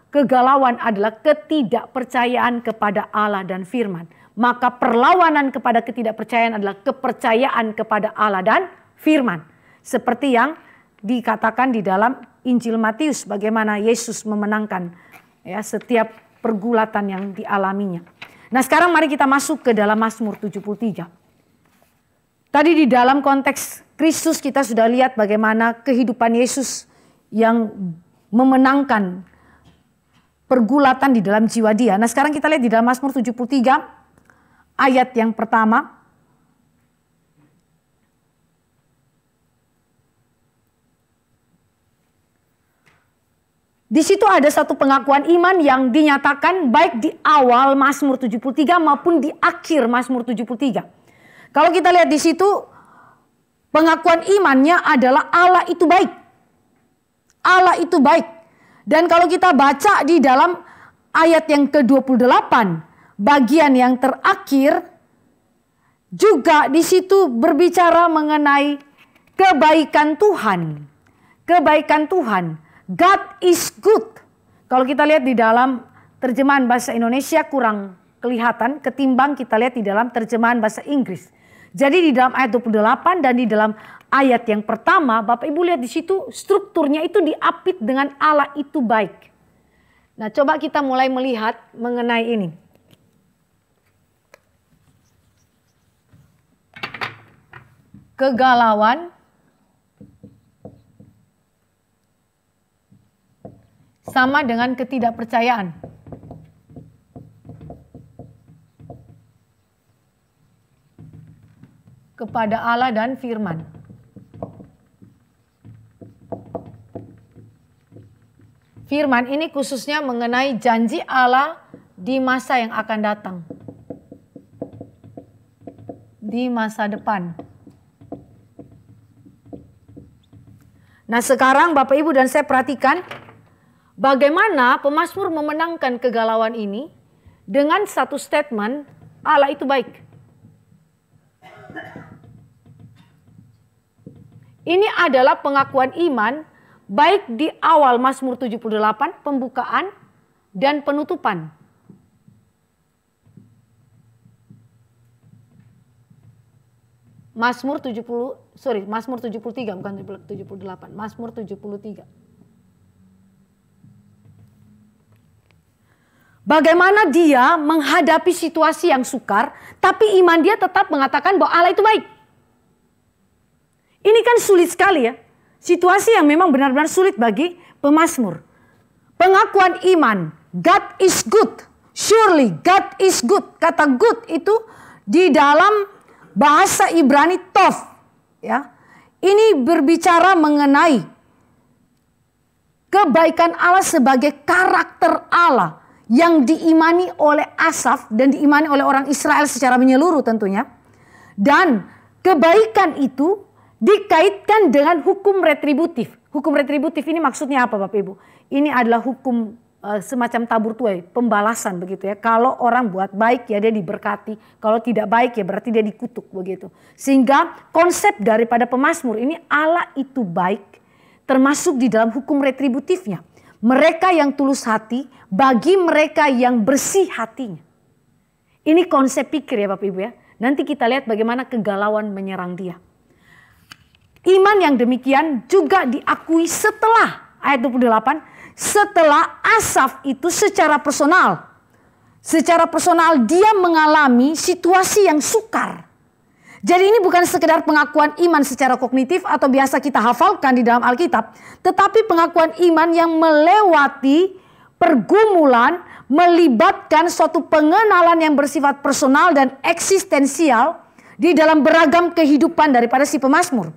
kegalauan adalah ketidakpercayaan kepada Allah dan firman. Maka perlawanan kepada ketidakpercayaan adalah kepercayaan kepada Allah dan firman. Seperti yang dikatakan di dalam Injil Matius, bagaimana Yesus memenangkan ya setiap pergulatan yang dialaminya. Nah, sekarang mari kita masuk ke dalam Mazmur 73. Tadi di dalam konteks Kristus kita sudah lihat bagaimana kehidupan Yesus yang memenangkan pergulatan di dalam jiwa Dia. Nah, sekarang kita lihat di dalam Mazmur 73 ayat yang pertama. Di situ ada satu pengakuan iman yang dinyatakan baik di awal Mazmur 73 maupun di akhir Mazmur 73. Kalau kita lihat di situ, pengakuan imannya adalah Allah itu baik. Allah itu baik. Dan kalau kita baca di dalam ayat yang ke-28, bagian yang terakhir, juga di situ berbicara mengenai kebaikan Tuhan. Kebaikan Tuhan. God is good. Kalau kita lihat di dalam terjemahan bahasa Indonesia kurang kelihatan ketimbang kita lihat di dalam terjemahan bahasa Inggris. Jadi di dalam ayat 28 dan di dalam ayat yang pertama, Bapak Ibu lihat di situ strukturnya itu diapit dengan Allah itu baik. Nah, coba kita mulai melihat mengenai ini. Kegalauan sama dengan ketidakpercayaan. Kepada Allah dan firman. Firman ini khususnya mengenai janji Allah di masa yang akan datang. Di masa depan. Nah, sekarang Bapak Ibu dan saya perhatikan bagaimana pemazmur memenangkan kegalauan ini dengan satu statement, Allah itu baik. Ini adalah pengakuan iman baik di awal Mazmur 78, pembukaan dan penutupan. Mazmur 73 bukan 78, Mazmur 73. Bagaimana dia menghadapi situasi yang sukar, tapi iman dia tetap mengatakan bahwa Allah itu baik. Ini kan sulit sekali ya. Situasi yang memang benar-benar sulit bagi pemazmur. Pengakuan iman, God is good. Surely God is good. Kata good itu di dalam bahasa Ibrani tov. Ya. Ini berbicara mengenai kebaikan Allah sebagai karakter Allah yang diimani oleh Asaf dan diimani oleh orang Israel secara menyeluruh tentunya. Dan kebaikan itu dikaitkan dengan hukum retributif. Hukum retributif ini maksudnya apa Bapak Ibu? Ini adalah hukum semacam tabur tuai, pembalasan begitu ya. Kalau orang buat baik ya dia diberkati, kalau tidak baik ya berarti dia dikutuk begitu. Sehingga konsep daripada pemazmur ini Allah itu baik termasuk di dalam hukum retributifnya. Mereka yang tulus hati bagi mereka yang bersih hatinya. Ini konsep pikir ya Bapak Ibu ya. Nanti kita lihat bagaimana kegalauan menyerang dia. Iman yang demikian juga diakui setelah ayat 28, setelah Asaf itu secara personal dia mengalami situasi yang sukar. Jadi ini bukan sekedar pengakuan iman secara kognitif atau biasa kita hafalkan di dalam Alkitab, tetapi pengakuan iman yang melewati pergumulan, melibatkan suatu pengenalan yang bersifat personal dan eksistensial di dalam beragam kehidupan daripada si pemazmur.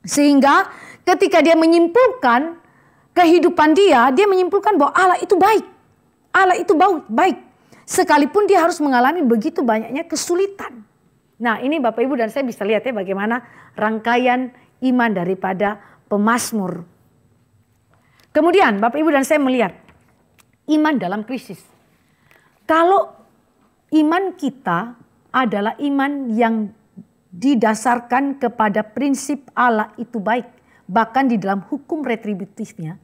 Sehingga ketika dia menyimpulkan kehidupan dia menyimpulkan bahwa Allah itu baik. Allah itu baik. Sekalipun dia harus mengalami begitu banyaknya kesulitan. Nah ini Bapak Ibu dan saya bisa lihat ya bagaimana rangkaian iman daripada pemazmur. Kemudian Bapak Ibu dan saya melihat iman dalam krisis. Kalau iman kita adalah iman yang didasarkan kepada prinsip Allah itu baik. Bahkan di dalam hukum retributifnya.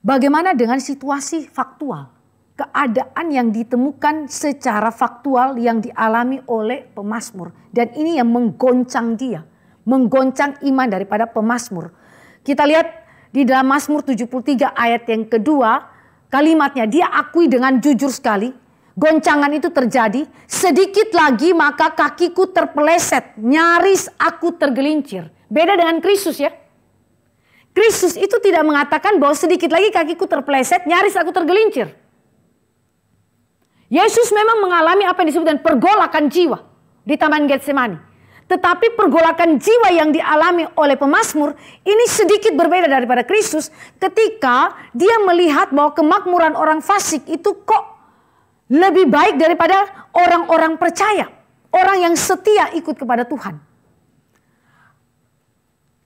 Bagaimana dengan situasi faktual? Keadaan yang ditemukan secara faktual yang dialami oleh pemazmur. Dan ini yang menggoncang dia. Menggoncang iman daripada pemazmur. Kita lihat di dalam Mazmur 73 ayat yang kedua. Kalimatnya dia akui dengan jujur sekali. Goncangan itu terjadi, sedikit lagi maka kakiku terpeleset, nyaris aku tergelincir. Beda dengan Kristus ya. Kristus itu tidak mengatakan bahwa sedikit lagi kakiku terpeleset, nyaris aku tergelincir. Yesus memang mengalami apa yang disebut dengan pergolakan jiwa di Taman Getsemani. Tetapi pergolakan jiwa yang dialami oleh pemazmur ini sedikit berbeda daripada Kristus ketika dia melihat bahwa kemakmuran orang fasik itu kok lebih baik daripada orang-orang percaya. Orang yang setia ikut kepada Tuhan.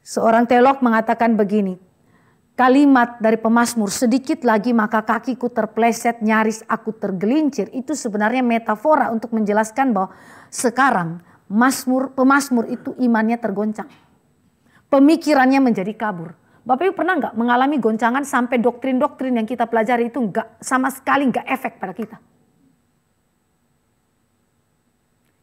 Seorang teolog mengatakan begini. Kalimat dari pemazmur sedikit lagi maka kakiku terpeleset nyaris aku tergelincir. Itu sebenarnya metafora untuk menjelaskan bahwa sekarang pemazmur itu imannya tergoncang. Pemikirannya menjadi kabur. Bapak Ibu pernah nggak mengalami goncangan sampai doktrin-doktrin yang kita pelajari itu sama sekali nggak efek pada kita?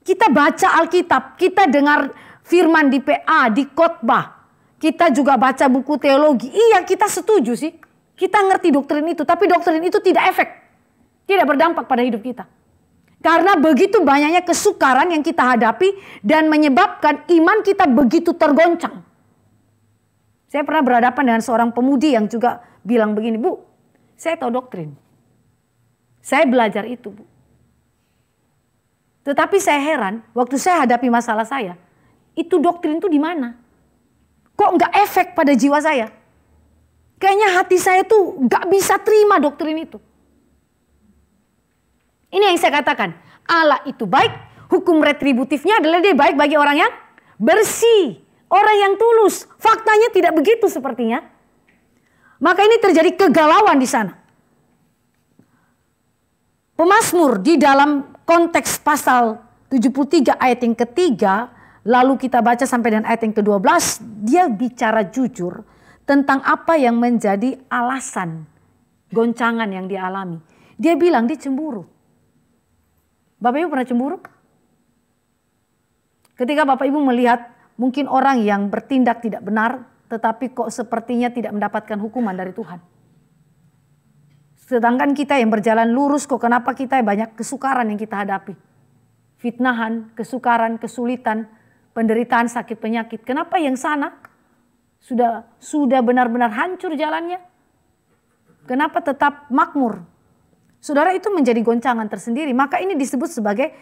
Kita baca Alkitab, kita dengar firman di PA, di khotbah. Kita juga baca buku teologi. Iya, kita setuju sih. Kita ngerti doktrin itu, tapi doktrin itu tidak efek. Tidak berdampak pada hidup kita. Karena begitu banyaknya kesukaran yang kita hadapi dan menyebabkan iman kita begitu tergoncang. Saya pernah berhadapan dengan seorang pemudi yang juga bilang begini, Bu, saya tahu doktrin. Saya belajar itu, Bu. Tetapi saya heran, waktu saya hadapi masalah saya, itu doktrin itu di mana? Kok nggak efek pada jiwa saya? Kayaknya hati saya tuh nggak bisa terima doktrin itu. Ini yang saya katakan, Allah itu baik, hukum retributifnya adalah dia baik bagi orang yang bersih, orang yang tulus. Faktanya tidak begitu sepertinya. Maka ini terjadi kegalauan di sana. Pemazmur di dalam konteks pasal 73 ayat yang ketiga, lalu kita baca sampai dengan ayat yang ke-12, dia bicara jujur tentang apa yang menjadi alasan goncangan yang dialami. Dia bilang dia cemburu. Bapak Ibu pernah cemburu? Ketika Bapak Ibu melihat mungkin orang yang bertindak tidak benar, tetapi kok sepertinya tidak mendapatkan hukuman dari Tuhan. Sedangkan kita yang berjalan lurus, kok kenapa kita banyak kesukaran yang kita hadapi. Fitnahan, kesukaran, kesulitan, penderitaan, sakit, penyakit. Kenapa yang sana sudah benar-benar hancur jalannya? Kenapa tetap makmur? Saudara, itu menjadi goncangan tersendiri. Maka ini disebut sebagai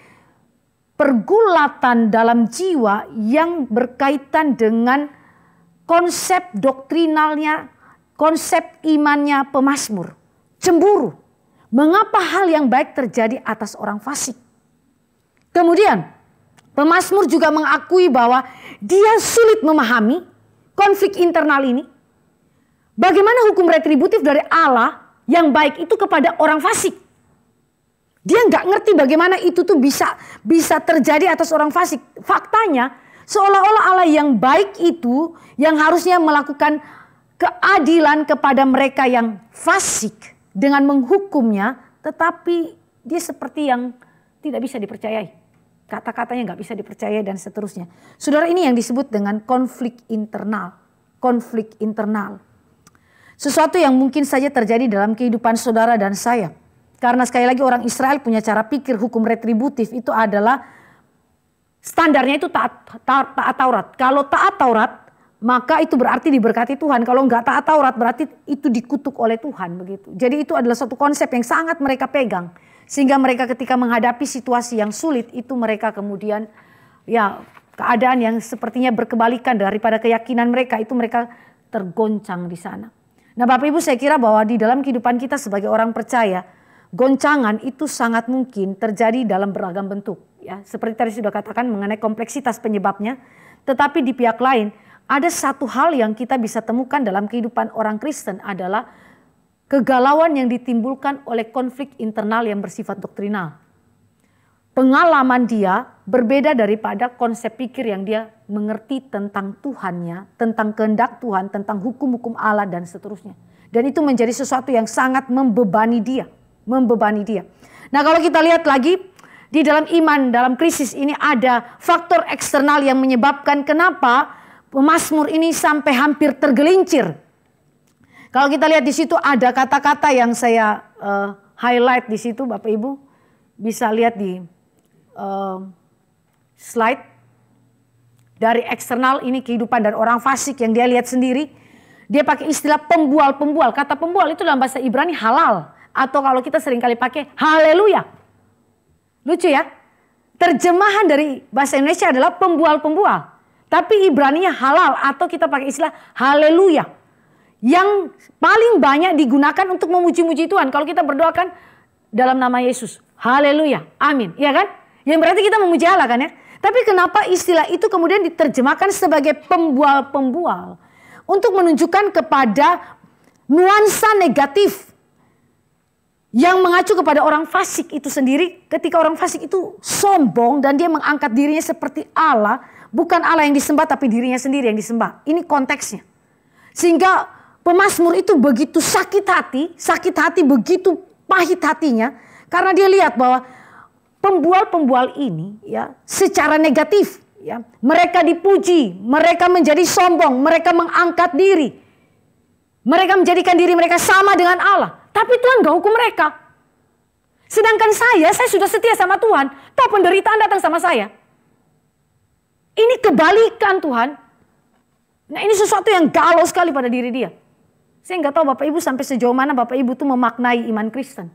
pergulatan dalam jiwa yang berkaitan dengan konsep doktrinalnya, konsep imannya pemazmur. Cemburu. Mengapa hal yang baik terjadi atas orang fasik? Kemudian pemazmur juga mengakui bahwa dia sulit memahami konflik internal ini. Bagaimana hukum retributif dari Allah yang baik itu kepada orang fasik. Dia nggak ngerti bagaimana itu tuh bisa terjadi atas orang fasik. Faktanya seolah-olah Allah yang baik itu yang harusnya melakukan keadilan kepada mereka yang fasik dengan menghukumnya, tetapi dia seperti yang tidak bisa dipercayai. Kata-katanya nggak bisa dipercayai dan seterusnya. Saudara, ini yang disebut dengan konflik internal. Konflik internal. Sesuatu yang mungkin saja terjadi dalam kehidupan saudara dan saya. Karena sekali lagi orang Israel punya cara pikir hukum retributif itu adalah standarnya itu taat Taurat. Kalau taat Taurat, maka itu berarti diberkati Tuhan. Kalau enggak taat Taurat berarti itu dikutuk oleh Tuhan, begitu. Jadi itu adalah suatu konsep yang sangat mereka pegang. Sehingga mereka ketika menghadapi situasi yang sulit itu mereka kemudian ya keadaan yang sepertinya berkebalikan daripada keyakinan mereka, itu mereka tergoncang di sana. Nah, Bapak Ibu, saya kira bahwa di dalam kehidupan kita sebagai orang percaya, goncangan itu sangat mungkin terjadi dalam beragam bentuk. Ya, seperti tadi sudah katakan mengenai kompleksitas penyebabnya. Tetapi di pihak lain, ada satu hal yang kita bisa temukan dalam kehidupan orang Kristen adalah kegalauan yang ditimbulkan oleh konflik internal yang bersifat doktrinal. Pengalaman dia berbeda daripada konsep pikir yang dia mengerti tentang Tuhannya, tentang kehendak Tuhan, tentang hukum-hukum Allah dan seterusnya. Dan itu menjadi sesuatu yang sangat membebani dia. Nah, kalau kita lihat lagi di dalam iman, dalam krisis ini ada faktor eksternal yang menyebabkan kenapa pemazmur ini sampai hampir tergelincir. Kalau kita lihat di situ ada kata-kata yang saya highlight di situ, Bapak Ibu bisa lihat di slide. Dari eksternal ini kehidupan dan orang fasik yang dia lihat sendiri. Dia pakai istilah pembual-pembual. Kata pembual itu dalam bahasa Ibrani halal. Atau kalau kita seringkali pakai haleluya. Lucu ya. Terjemahan dari bahasa Indonesia adalah pembual-pembual. Tapi Ibraninya halal atau kita pakai istilah haleluya. Yang paling banyak digunakan untuk memuji-muji Tuhan. Kalau kita berdoakan dalam nama Yesus. Haleluya. Amin. Iya kan? Yang berarti kita memuji Allah kan ya. Tapi kenapa istilah itu kemudian diterjemahkan sebagai pembual-pembual? Untuk menunjukkan kepada nuansa negatif. Yang mengacu kepada orang fasik itu sendiri. Ketika orang fasik itu sombong dan dia mengangkat dirinya seperti Allah. Bukan Allah yang disembah tapi dirinya sendiri yang disembah. Ini konteksnya. Sehingga pemazmur itu begitu sakit hati begitu pahit hatinya. Karena dia lihat bahwa pembual-pembual ini ya secara negatif ya, mereka dipuji, mereka menjadi sombong, mereka mengangkat diri. Mereka menjadikan diri mereka sama dengan Allah. Tapi Tuhan gak hukum mereka. Sedangkan saya sudah setia sama Tuhan. Toh penderitaan datang sama saya. Ini kebalikan Tuhan. Nah ini sesuatu yang galau sekali pada diri dia. Saya nggak tahu Bapak Ibu sampai sejauh mana Bapak Ibu tuh memaknai iman Kristen.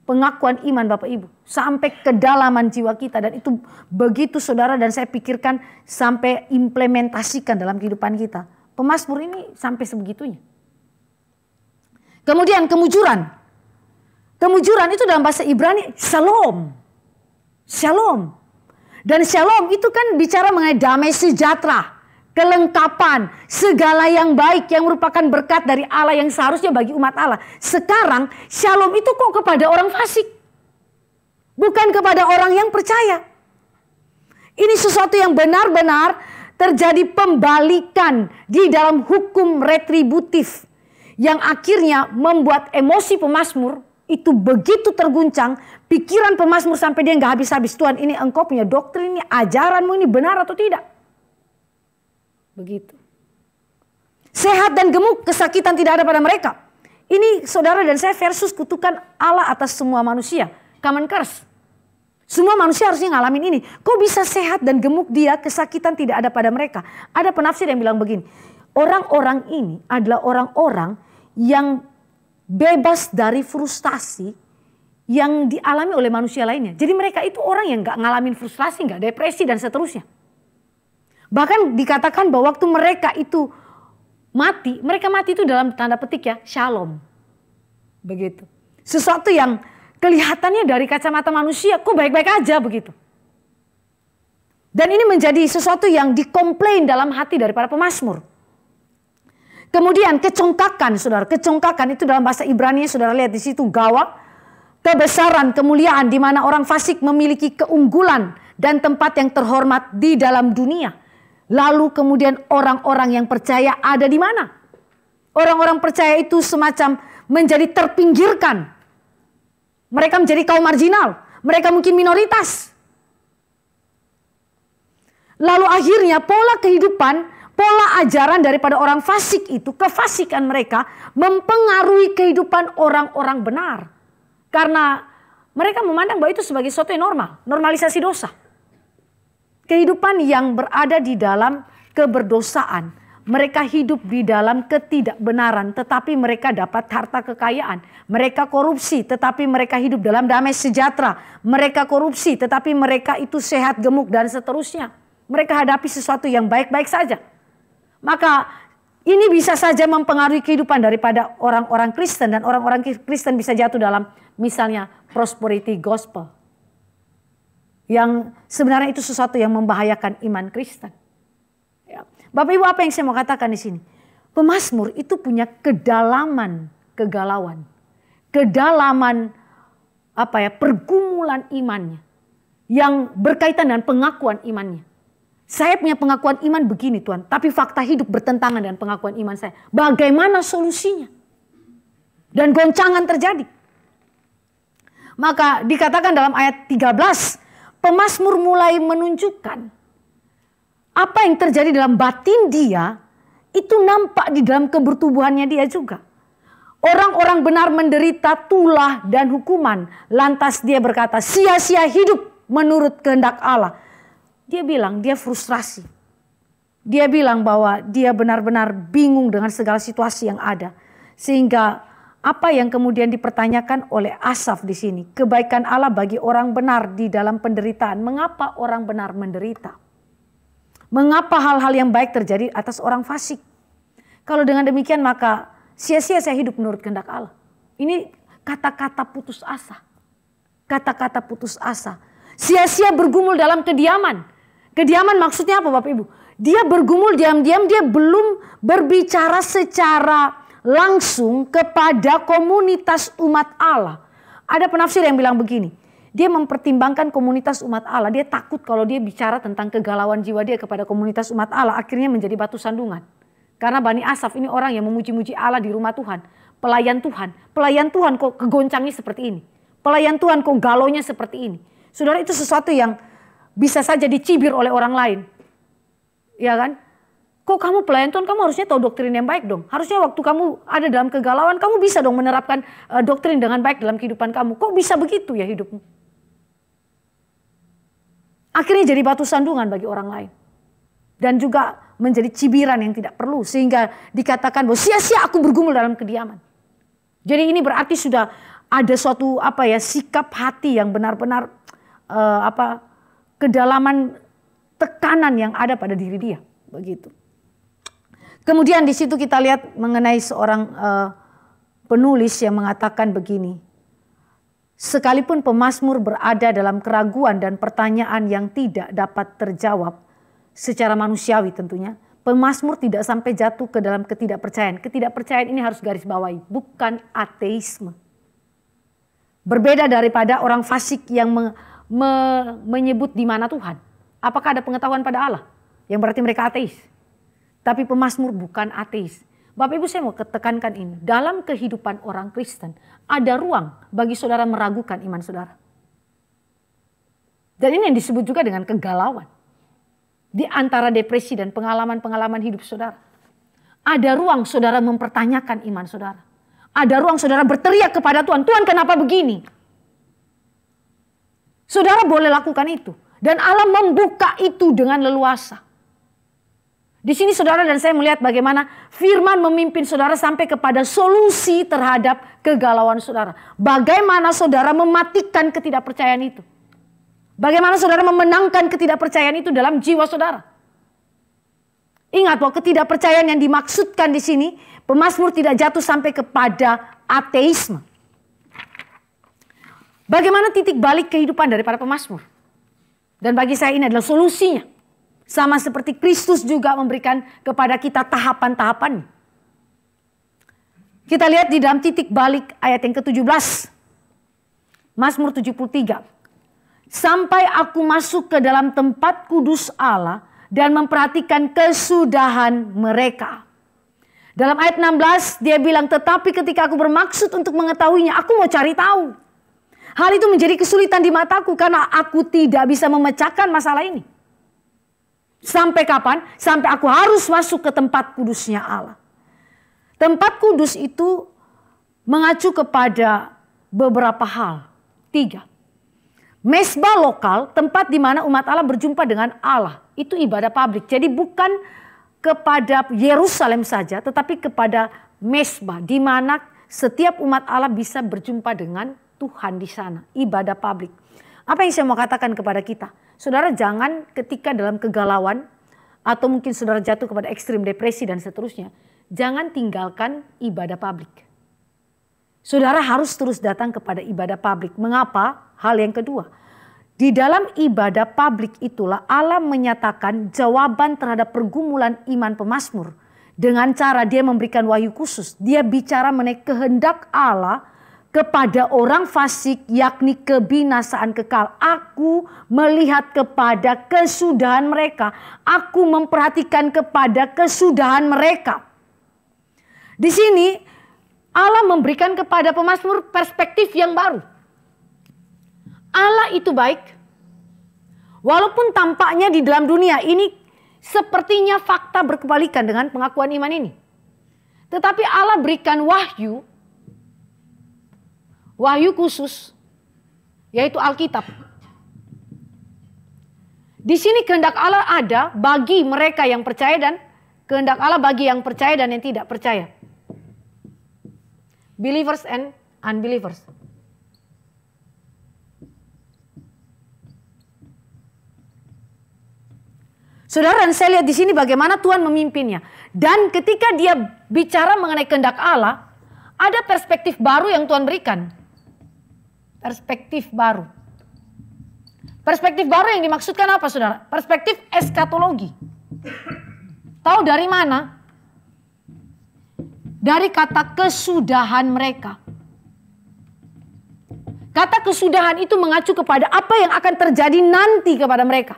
Pengakuan iman Bapak Ibu. Sampai kedalaman jiwa kita. Dan itu begitu saudara, dan saya pikirkan sampai implementasikan dalam kehidupan kita. Pemazmur ini sampai sebegitunya. Kemudian kemujuran. Kemujuran itu dalam bahasa Ibrani shalom. Shalom. Dan shalom itu kan bicara mengenai damai sejahtera, kelengkapan, segala yang baik yang merupakan berkat dari Allah yang seharusnya bagi umat Allah. Sekarang shalom itu kok kepada orang fasik. Bukan kepada orang yang percaya. Ini sesuatu yang benar-benar terjadi pembalikan di dalam hukum retributif. Yang akhirnya membuat emosi pemazmur itu begitu terguncang. Pikiran pemazmur sampai dia nggak habis-habis. Tuhan, ini engkau punya doktrin, ini ajaranmu ini benar atau tidak? Begitu. Sehat dan gemuk, kesakitan tidak ada pada mereka. Ini saudara dan saya versus kutukan Allah atas semua manusia. Common curse. Semua manusia harusnya ngalamin ini. Kok bisa sehat dan gemuk dia, kesakitan tidak ada pada mereka? Ada penafsir yang bilang begini. Orang-orang ini adalah orang-orang yang bebas dari frustasi yang dialami oleh manusia lainnya. Jadi mereka itu orang yang gak ngalamin frustasi, gak depresi dan seterusnya. Bahkan dikatakan bahwa waktu mereka itu mati, mereka mati itu dalam tanda petik ya, shalom. Begitu. Sesuatu yang kelihatannya dari kacamata manusia kok baik-baik aja begitu. Dan ini menjadi sesuatu yang dikomplain dalam hati dari para pemazmur. Kemudian kecongkakan, saudara. Kecongkakan itu dalam bahasa Ibrani, saudara lihat di situ gawak, kebesaran, kemuliaan, di mana orang fasik memiliki keunggulan dan tempat yang terhormat di dalam dunia. Lalu kemudian orang-orang yang percaya ada di mana? Orang-orang percaya itu semacam menjadi terpinggirkan. Mereka menjadi kaum marginal. Mereka mungkin minoritas. Lalu akhirnya pola kehidupan, pola ajaran daripada orang fasik itu, kefasikan mereka mempengaruhi kehidupan orang-orang benar. Karena mereka memandang bahwa itu sebagai sesuatu yang normal, normalisasi dosa. Kehidupan yang berada di dalam keberdosaan, mereka hidup di dalam ketidakbenaran, tetapi mereka dapat harta kekayaan. Mereka korupsi, tetapi mereka hidup dalam damai sejahtera. Mereka korupsi, tetapi mereka itu sehat, gemuk, dan seterusnya. Mereka hadapi sesuatu yang baik-baik saja. Maka ini bisa saja mempengaruhi kehidupan daripada orang-orang Kristen. Dan orang-orang Kristen bisa jatuh dalam misalnya prosperity gospel. Yang sebenarnya itu sesuatu yang membahayakan iman Kristen. Ya. Bapak Ibu, apa yang saya mau katakan di sini? Pemazmur itu punya kedalaman kegalauan. Kedalaman pergumulan imannya. Yang berkaitan dengan pengakuan imannya. Saya punya pengakuan iman begini Tuhan, tapi fakta hidup bertentangan dengan pengakuan iman saya. Bagaimana solusinya? Dan goncangan terjadi. Maka dikatakan dalam ayat 13, pemazmur mulai menunjukkan apa yang terjadi dalam batin dia, itu nampak di dalam kebertubuhannya dia juga. Orang-orang benar menderita tulah dan hukuman, lantas dia berkata, sia-sia hidup menurut kehendak Allah. Dia bilang dia frustrasi. Dia bilang bahwa dia benar-benar bingung dengan segala situasi yang ada. Sehingga apa yang kemudian dipertanyakan oleh Asaf di sini. Kebaikan Allah bagi orang benar di dalam penderitaan. Mengapa orang benar menderita? Mengapa hal-hal yang baik terjadi atas orang fasik? Kalau dengan demikian maka sia-sia saya hidup menurut kehendak Allah. Ini kata-kata putus asa. Kata-kata putus asa. Sia-sia bergumul dalam kediaman. Kediaman maksudnya apa Bapak Ibu? Dia bergumul diam-diam, dia belum berbicara secara langsung kepada komunitas umat Allah. Ada penafsir yang bilang begini, dia mempertimbangkan komunitas umat Allah. Dia takut kalau dia bicara tentang kegalauan jiwa dia kepada komunitas umat Allah, akhirnya menjadi batu sandungan. Karena Bani Asaf ini orang yang memuji-muji Allah di rumah Tuhan. Pelayan Tuhan kok kegoncangnya seperti ini. Pelayan Tuhan kok galaunya seperti ini. Saudara, itu sesuatu yang bisa saja dicibir oleh orang lain. Ya kan? Kok kamu pelayan Tuhan, kamu harusnya tahu doktrin yang baik dong. Harusnya waktu kamu ada dalam kegalauan, kamu bisa dong menerapkan doktrin dengan baik dalam kehidupan kamu. Kok bisa begitu ya hidupmu? Akhirnya jadi batu sandungan bagi orang lain. Dan juga menjadi cibiran yang tidak perlu. Sehingga dikatakan bahwa sia-sia aku bergumul dalam kediaman. Jadi ini berarti sudah ada suatu sikap hati yang benar-benar kedalaman tekanan yang ada pada diri dia. Begitu. Kemudian di situ kita lihat mengenai seorang penulis yang mengatakan begini. Sekalipun pemazmur berada dalam keraguan dan pertanyaan yang tidak dapat terjawab secara manusiawi tentunya, pemazmur tidak sampai jatuh ke dalam ketidakpercayaan. Ketidakpercayaan ini harus garis bawahi, bukan ateisme. Berbeda daripada orang fasik yang menyebut di mana Tuhan. Apakah ada pengetahuan pada Allah? Yang berarti mereka ateis. Tapi pemazmur bukan ateis. Bapak Ibu, saya mau tekankan ini. Dalam kehidupan orang Kristen ada ruang bagi saudara meragukan iman saudara. Dan ini yang disebut juga dengan kegalauan. Di antara depresi dan pengalaman-pengalaman hidup saudara. Ada ruang saudara mempertanyakan iman saudara. Ada ruang saudara berteriak kepada Tuhan. Tuhan, kenapa begini? Saudara boleh lakukan itu. Dan Allah membuka itu dengan leluasa. Di sini saudara dan saya melihat bagaimana firman memimpin saudara sampai kepada solusi terhadap kegalauan saudara. Bagaimana saudara mematikan ketidakpercayaan itu. Bagaimana saudara memenangkan ketidakpercayaan itu dalam jiwa saudara. Ingat bahwa ketidakpercayaan yang dimaksudkan di sini, pemazmur tidak jatuh sampai kepada ateisme. Bagaimana titik balik kehidupan daripada pemazmur? Dan bagi saya ini adalah solusinya. Sama seperti Kristus juga memberikan kepada kita tahapan-tahapan. Kita lihat di dalam titik balik ayat yang ke-17. Mazmur 73. Sampai aku masuk ke dalam tempat kudus Allah dan memperhatikan kesudahan mereka. Dalam ayat 16 dia bilang, tetapi ketika aku bermaksud untuk mengetahuinya, aku mau cari tahu. Hal itu menjadi kesulitan di mataku karena aku tidak bisa memecahkan masalah ini. Sampai kapan? Sampai aku harus masuk ke tempat kudusnya Allah. Tempat kudus itu mengacu kepada beberapa hal. 3. Mesbah lokal, tempat di mana umat Allah berjumpa dengan Allah. Itu ibadah publik. Jadi bukan kepada Yerusalem saja, tetapi kepada mesbah. Di mana setiap umat Allah bisa berjumpa dengan Tuhan di sana. Ibadah publik. Apa yang saya mau katakan kepada kita? Saudara, jangan ketika dalam kegalauan atau mungkin saudara jatuh kepada ekstrim depresi dan seterusnya, jangan tinggalkan ibadah publik. Saudara harus terus datang kepada ibadah publik. Mengapa? Hal yang kedua, di dalam ibadah publik itulah Allah menyatakan jawaban terhadap pergumulan iman pemazmur. Dengan cara dia memberikan wahyu khusus. Dia bicara mengenai kehendak Allah kepada orang fasik, yakni kebinasaan kekal. Aku melihat kepada kesudahan mereka. Aku memperhatikan kepada kesudahan mereka. Di sini Allah memberikan kepada pemazmur perspektif yang baru. Allah itu baik. Walaupun tampaknya di dalam dunia ini sepertinya fakta berkebalikan dengan pengakuan iman ini. Tetapi Allah berikan wahyu khusus, yaitu Alkitab. Di sini kehendak Allah ada bagi mereka yang percaya dan kehendak Allah bagi yang percaya dan yang tidak percaya. Believers and unbelievers. Saudara, dan saya lihat di sini bagaimana Tuhan memimpinnya. Dan ketika dia bicara mengenai kehendak Allah, ada perspektif baru yang Tuhan berikan. Perspektif baru. Perspektif baru yang dimaksudkan apa, saudara? Perspektif eskatologi. Tahu dari mana? Dari kata kesudahan mereka. Kata kesudahan itu mengacu kepada apa yang akan terjadi nanti kepada mereka.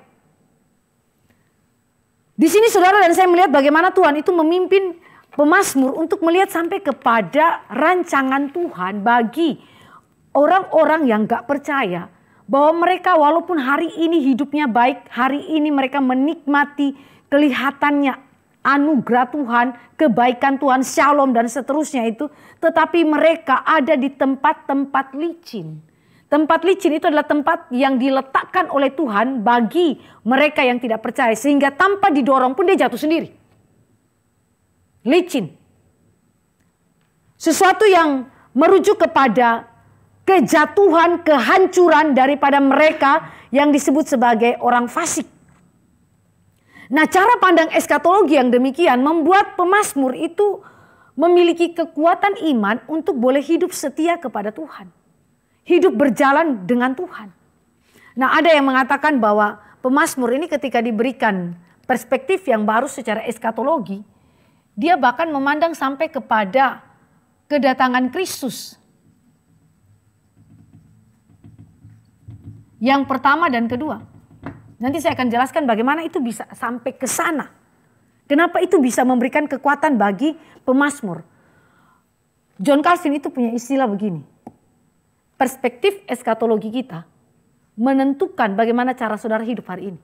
Di sini saudara dan saya melihat bagaimana Tuhan itu memimpin pemazmur untuk melihat sampai kepada rancangan Tuhan bagi orang-orang yang gak percaya Bahwa mereka walaupun hari ini hidupnya baik, hari ini mereka menikmati kelihatannya anugerah Tuhan, kebaikan Tuhan, shalom dan seterusnya itu. Tetapi mereka ada di tempat-tempat licin. Tempat licin itu adalah tempat yang diletakkan oleh Tuhan bagi mereka yang tidak percaya. Sehingga tanpa didorong pun dia jatuh sendiri. Licin. Sesuatu yang merujuk kepada kejatuhan, kehancuran daripada mereka yang disebut sebagai orang fasik. Nah, cara pandang eskatologi yang demikian membuat pemazmur itu memiliki kekuatan iman untuk boleh hidup setia kepada Tuhan. Hidup berjalan dengan Tuhan. Nah, ada yang mengatakan bahwa pemazmur ini ketika diberikan perspektif yang baru secara eskatologi, dia bahkan memandang sampai kepada kedatangan Kristus. Yang pertama dan kedua. Nanti saya akan jelaskan bagaimana itu bisa sampai ke sana. Kenapa itu bisa memberikan kekuatan bagi pemazmur. John Calvin itu punya istilah begini. Perspektif eskatologi kita menentukan bagaimana cara saudara hidup hari ini.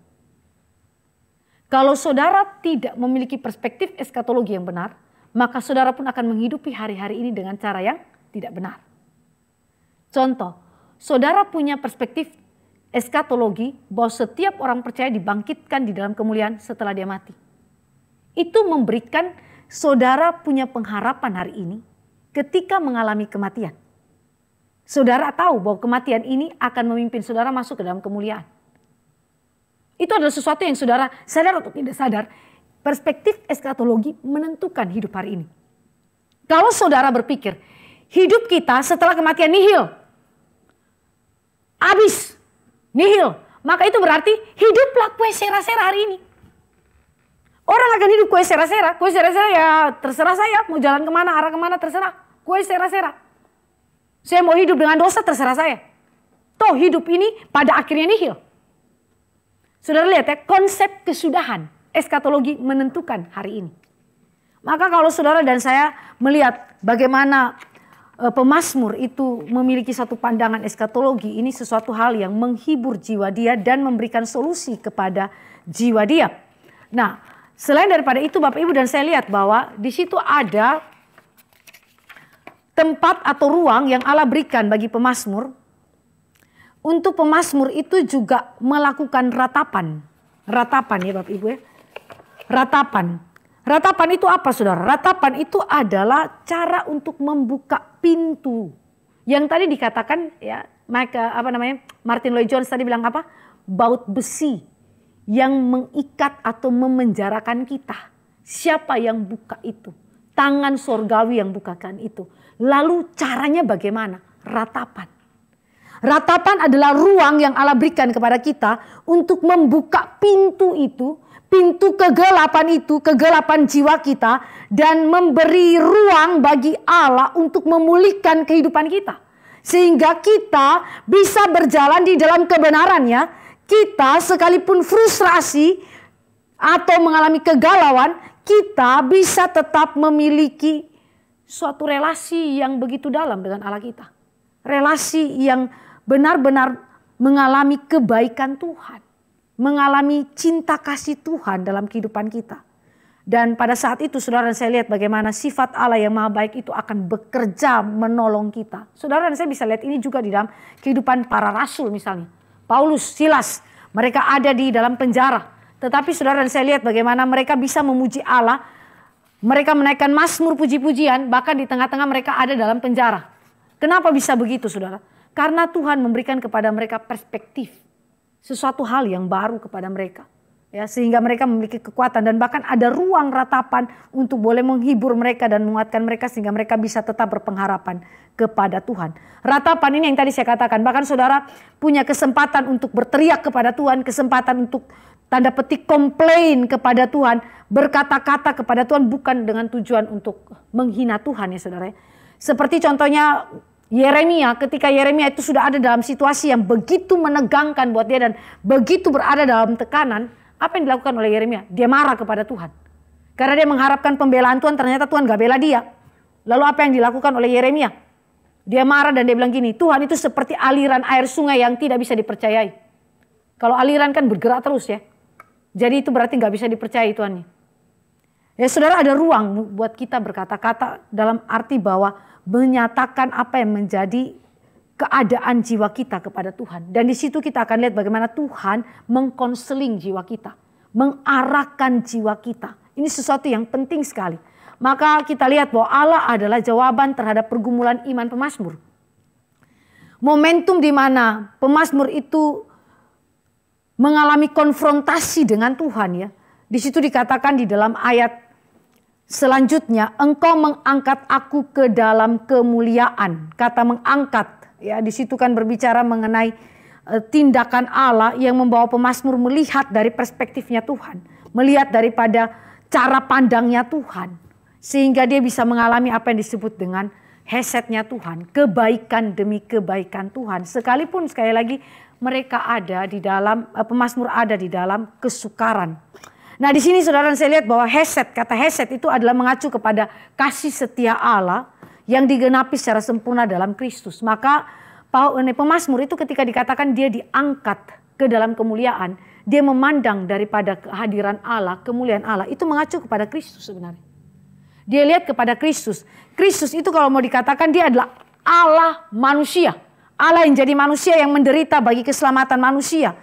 Kalau saudara tidak memiliki perspektif eskatologi yang benar, maka saudara pun akan menghidupi hari-hari ini dengan cara yang tidak benar. Contoh, saudara punya perspektif eskatologi bahwa setiap orang percaya dibangkitkan di dalam kemuliaan setelah dia mati. Itu memberikan saudara punya pengharapan hari ini ketika mengalami kematian. Saudara tahu bahwa kematian ini akan memimpin saudara masuk ke dalam kemuliaan. Itu adalah sesuatu yang saudara sadar atau tidak sadar. Perspektif eskatologi menentukan hidup hari ini. Kalau saudara berpikir hidup kita setelah kematian nihil. Habis. Nihil. Maka itu berarti hiduplah kue sera-sera hari ini. Orang akan hidup kue sera-sera. Kue sera-sera ya terserah saya. Mau jalan kemana, arah kemana terserah. Kue sera-sera. Saya mau hidup dengan dosa terserah saya. Toh hidup ini pada akhirnya nihil. Saudara lihat ya, konsep kesudahan eskatologi menentukan hari ini. Maka kalau saudara dan saya melihat bagaimana pemazmur itu memiliki satu pandangan eskatologi, ini sesuatu hal yang menghibur jiwa dia dan memberikan solusi kepada jiwa dia. Nah, selain daripada itu Bapak Ibu dan saya lihat bahwa di situ ada tempat atau ruang yang Allah berikan bagi pemazmur. Untuk pemazmur itu juga melakukan ratapan. Ratapan ya Bapak Ibu ya. Ratapan. Ratapan itu apa saudara? Ratapan itu adalah cara untuk membuka pintu. Yang tadi dikatakan ya, Martin Lloyd Jones tadi bilang apa? Baut besi yang mengikat atau memenjarakan kita. Siapa yang buka itu? Tangan sorgawi yang bukakan itu. Lalu caranya bagaimana? Ratapan. Ratapan adalah ruang yang Allah berikan kepada kita untuk membuka pintu itu. Pintu kegelapan itu, kegelapan jiwa kita. Dan memberi ruang bagi Allah untuk memulihkan kehidupan kita. Sehingga kita bisa berjalan di dalam kebenarannya. Kita sekalipun frustrasi atau mengalami kegalauan, kita bisa tetap memiliki suatu relasi yang begitu dalam dengan Allah kita. Relasi yang benar-benar mengalami kebaikan Tuhan. Mengalami cinta kasih Tuhan dalam kehidupan kita. Dan pada saat itu saudara dan saya lihat bagaimana sifat Allah yang maha baik itu akan bekerja menolong kita. Saudara dan saya bisa lihat ini juga di dalam kehidupan para rasul misalnya. Paulus, Silas, mereka ada di dalam penjara. Tetapi saudara dan saya lihat bagaimana mereka bisa memuji Allah. Mereka menaikkan mazmur puji-pujian bahkan di tengah-tengah mereka ada dalam penjara. Kenapa bisa begitu saudara? Karena Tuhan memberikan kepada mereka perspektif. Sesuatu hal yang baru kepada mereka. Ya, sehingga mereka memiliki kekuatan dan bahkan ada ruang ratapan untuk boleh menghibur mereka dan menguatkan mereka sehingga mereka bisa tetap berpengharapan kepada Tuhan. Ratapan ini yang tadi saya katakan, bahkan saudara punya kesempatan untuk berteriak kepada Tuhan, kesempatan untuk tanda petik komplain kepada Tuhan, berkata-kata kepada Tuhan bukan dengan tujuan untuk menghina Tuhan ya saudara. Seperti contohnya Yeremia, ketika Yeremia itu sudah ada dalam situasi yang begitu menegangkan buat dia dan begitu berada dalam tekanan. Apa yang dilakukan oleh Yeremia? Dia marah kepada Tuhan. Karena dia mengharapkan pembelaan Tuhan, ternyata Tuhan gak bela dia. Lalu apa yang dilakukan oleh Yeremia? Dia marah dan dia bilang gini, Tuhan itu seperti aliran air sungai yang tidak bisa dipercayai. Kalau aliran kan bergerak terus ya. Jadi itu berarti nggak bisa dipercayai Tuhan. Ya saudara, ada ruang buat kita berkata-kata dalam arti bahwa menyatakan apa yang menjadi keadaan jiwa kita kepada Tuhan. Dan di situ kita akan lihat bagaimana Tuhan mengkonseling jiwa kita, mengarahkan jiwa kita. Ini sesuatu yang penting sekali. Maka kita lihat bahwa Allah adalah jawaban terhadap pergumulan iman pemazmur. Momentum di mana pemazmur itu mengalami konfrontasi dengan Tuhan ya. Di situ dikatakan di dalam ayat selanjutnya, engkau mengangkat aku ke dalam kemuliaan. Kata mengangkat ya, di situ kan berbicara mengenai tindakan Allah yang membawa pemazmur melihat dari perspektifnya Tuhan, melihat daripada cara pandangnya Tuhan, sehingga dia bisa mengalami apa yang disebut dengan hesetnya Tuhan, kebaikan demi kebaikan Tuhan. Sekalipun sekali lagi mereka ada di dalam pemazmur ada di dalam kesukaran. Nah di sini saudara saya lihat bahwa heset, kata heset itu adalah mengacu kepada kasih setia Allah yang digenapi secara sempurna dalam Kristus. Maka pemazmur itu ketika dikatakan dia diangkat ke dalam kemuliaan, dia memandang daripada kehadiran Allah, kemuliaan Allah, itu mengacu kepada Kristus sebenarnya. Dia lihat kepada Kristus. Kristus itu kalau mau dikatakan dia adalah Allah manusia. Allah yang jadi manusia yang menderita bagi keselamatan manusia.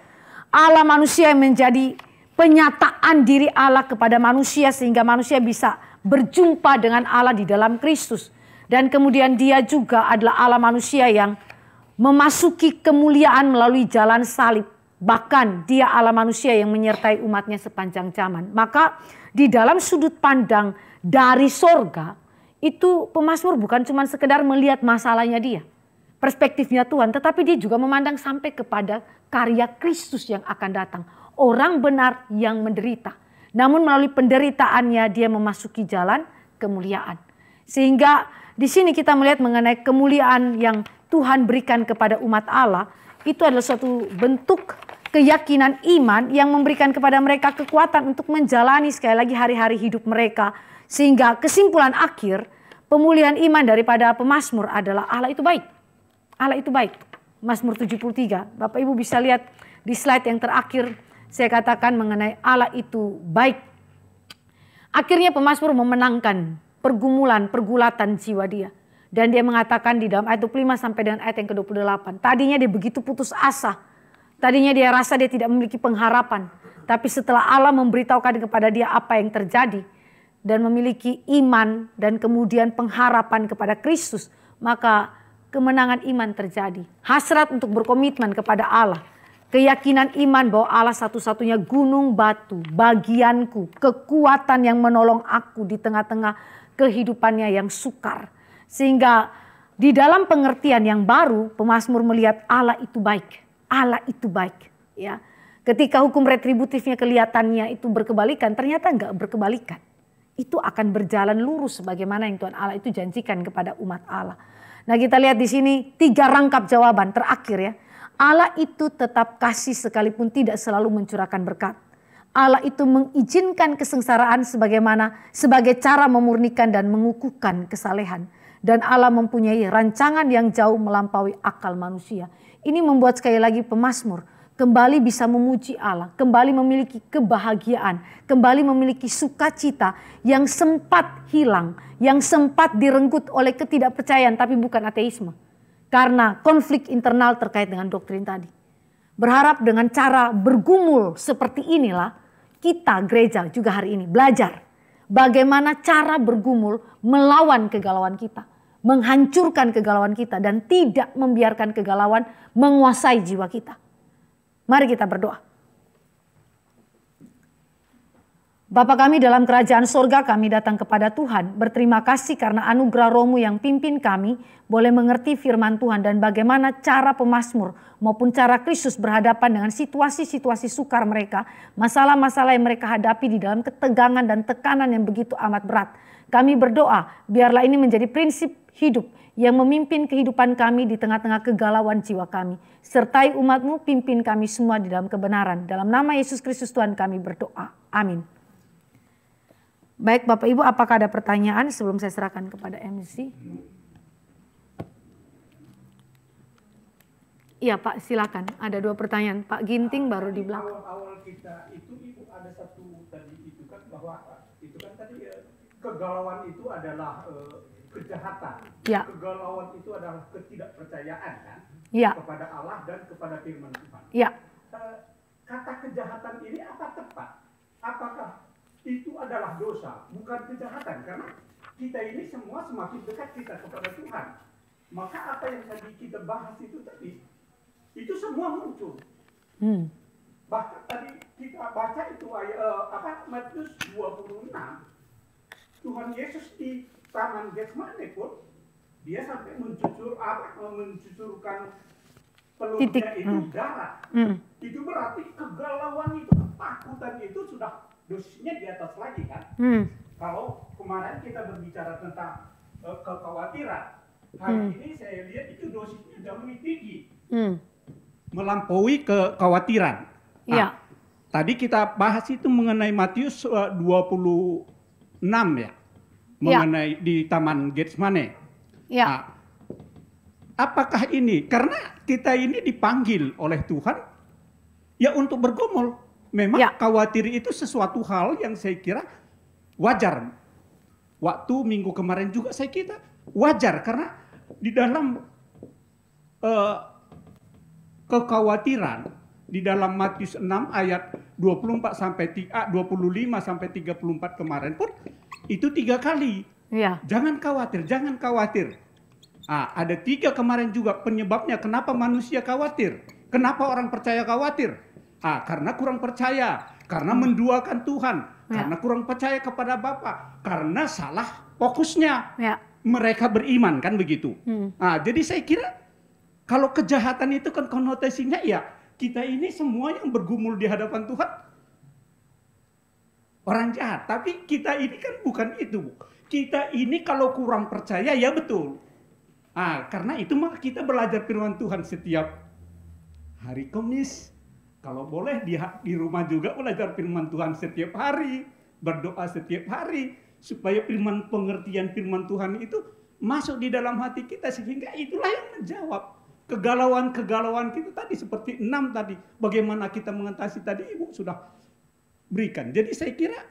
Allah manusia yang menjadi penyataan diri Allah kepada manusia sehingga manusia bisa berjumpa dengan Allah di dalam Kristus. Dan kemudian dia juga adalah Allah manusia yang memasuki kemuliaan melalui jalan salib. Bahkan dia Allah manusia yang menyertai umatnya sepanjang zaman. Maka di dalam sudut pandang dari sorga itu pemazmur bukan cuma sekedar melihat masalahnya dia, perspektifnya Tuhan, tetapi dia juga memandang sampai kepada karya Kristus yang akan datang. Orang benar yang menderita. Namun melalui penderitaannya dia memasuki jalan kemuliaan. Sehingga di sini kita melihat mengenai kemuliaan yang Tuhan berikan kepada umat Allah. Itu adalah suatu bentuk keyakinan iman yang memberikan kepada mereka kekuatan untuk menjalani sekali lagi hari-hari hidup mereka. Sehingga kesimpulan akhir pemulihan iman daripada pemazmur adalah Allah itu baik. Allah itu baik. Mazmur 73. Bapak Ibu bisa lihat di slide yang terakhir. Saya katakan mengenai Allah itu baik. Akhirnya pemazmur memenangkan pergulatan jiwa dia. Dan dia mengatakan di dalam ayat 25 sampai dengan ayat yang ke-28. Tadinya dia begitu putus asa. Tadinya dia rasa dia tidak memiliki pengharapan. Tapi setelah Allah memberitahukan kepada dia apa yang terjadi. Dan memiliki iman dan kemudian pengharapan kepada Kristus. Maka kemenangan iman terjadi. Hasrat untuk berkomitmen kepada Allah. Keyakinan iman bahwa Allah satu-satunya gunung batu, bagianku, kekuatan yang menolong aku di tengah-tengah kehidupannya yang sukar. Sehingga di dalam pengertian yang baru, pemazmur melihat Allah itu baik. Allah itu baik. Ya. Ketika hukum retributifnya kelihatannya itu berkebalikan, ternyata enggak berkebalikan. Itu akan berjalan lurus sebagaimana yang Tuhan Allah itu janjikan kepada umat Allah. Nah kita lihat di sini 3 rangkap jawaban terakhir ya. Allah itu tetap kasih sekalipun tidak selalu mencurahkan berkat. Allah itu mengizinkan kesengsaraan sebagai cara memurnikan dan mengukuhkan kesalehan. Dan Allah mempunyai rancangan yang jauh melampaui akal manusia. Ini membuat sekali lagi pemazmur kembali bisa memuji Allah, kembali memiliki kebahagiaan, kembali memiliki sukacita yang sempat hilang, yang sempat direnggut oleh ketidakpercayaan tapi bukan ateisme. Karena konflik internal terkait dengan doktrin tadi. Berharap dengan cara bergumul seperti inilah kita gereja juga hari ini belajar. Bagaimana cara bergumul melawan kegalauan kita. Menghancurkan kegalauan kita dan tidak membiarkan kegalauan menguasai jiwa kita. Mari kita berdoa. Bapa kami dalam kerajaan sorga, kami datang kepada Tuhan. Berterima kasih karena anugerah Roh-Mu yang pimpin kami boleh mengerti firman Tuhan dan bagaimana cara pemazmur maupun cara Kristus berhadapan dengan situasi-situasi sukar mereka. Masalah-masalah yang mereka hadapi di dalam ketegangan dan tekanan yang begitu amat berat. Kami berdoa biarlah ini menjadi prinsip hidup yang memimpin kehidupan kami di tengah-tengah kegalauan jiwa kami. Sertai umat-Mu, pimpin kami semua di dalam kebenaran. Dalam nama Yesus Kristus Tuhan kami berdoa. Amin. Baik Bapak Ibu, apakah ada pertanyaan sebelum saya serahkan kepada MC? Iya Pak, silakan. Ada 2 pertanyaan. Pak Ginting baru di belakang. Awal-awal kita itu Ibu ada satu tadi itu kan bahwa itu kan tadi kegalauan itu adalah kejahatan. Ya. Kegalauan itu adalah ketidakpercayaan kan Ya. kepada Allah dan kepada firman Tuhan. Ya. Kata kejahatan ini apa tepat? Apakah itu adalah dosa, bukan kejahatan? Karena kita ini semua semakin dekat kita kepada Tuhan. Maka apa yang tadi kita bahas itu tadi, itu semua muncul. Bahkan tadi kita baca itu Matius 26, Tuhan Yesus di Taman Getsemane pun dia sampai mencucurkan peluknya itu darah. Itu berarti kegalauan itu, ketakutan itu sudah dosisnya di atas lagi kan. Kalau kemarin kita berbicara tentang kekhawatiran, hari ini saya lihat itu dosisnya jauh lebih tinggi. Melampaui kekhawatiran. Nah, tadi kita bahas itu mengenai Matius 26 ya. Mengenai di Taman Getsemane. Nah, apakah ini? Karena kita ini dipanggil oleh Tuhan ya untuk bergumul. Memang khawatir itu sesuatu hal yang saya kira wajar. Waktu minggu kemarin juga saya kira wajar karena di dalam kekhawatiran di dalam Matius 6 ayat 25 sampai 34 kemarin pun itu 3 kali. Jangan khawatir, jangan khawatir. Ada 3 kemarin juga penyebabnya kenapa manusia khawatir. Kenapa orang percaya khawatir? Karena kurang percaya, karena menduakan Tuhan, karena kurang percaya kepada Bapa, karena salah fokusnya. Mereka beriman kan begitu. Jadi saya kira kalau kejahatan itu kan konotasinya ya kita ini semua yang bergumul di hadapan Tuhan orang jahat. Tapi kita ini kan bukan itu, Bu. Kita ini kalau kurang percaya ya betul. Karena itu maka kita belajar firman Tuhan setiap hari Kamis. Kalau boleh di rumah juga belajar firman Tuhan setiap hari. Berdoa setiap hari. Supaya pengertian firman Tuhan itu masuk di dalam hati kita. Sehingga itulah yang menjawab kegalauan kita tadi. Seperti 6 tadi. Bagaimana kita mengatasi tadi Ibu sudah berikan. Jadi saya kira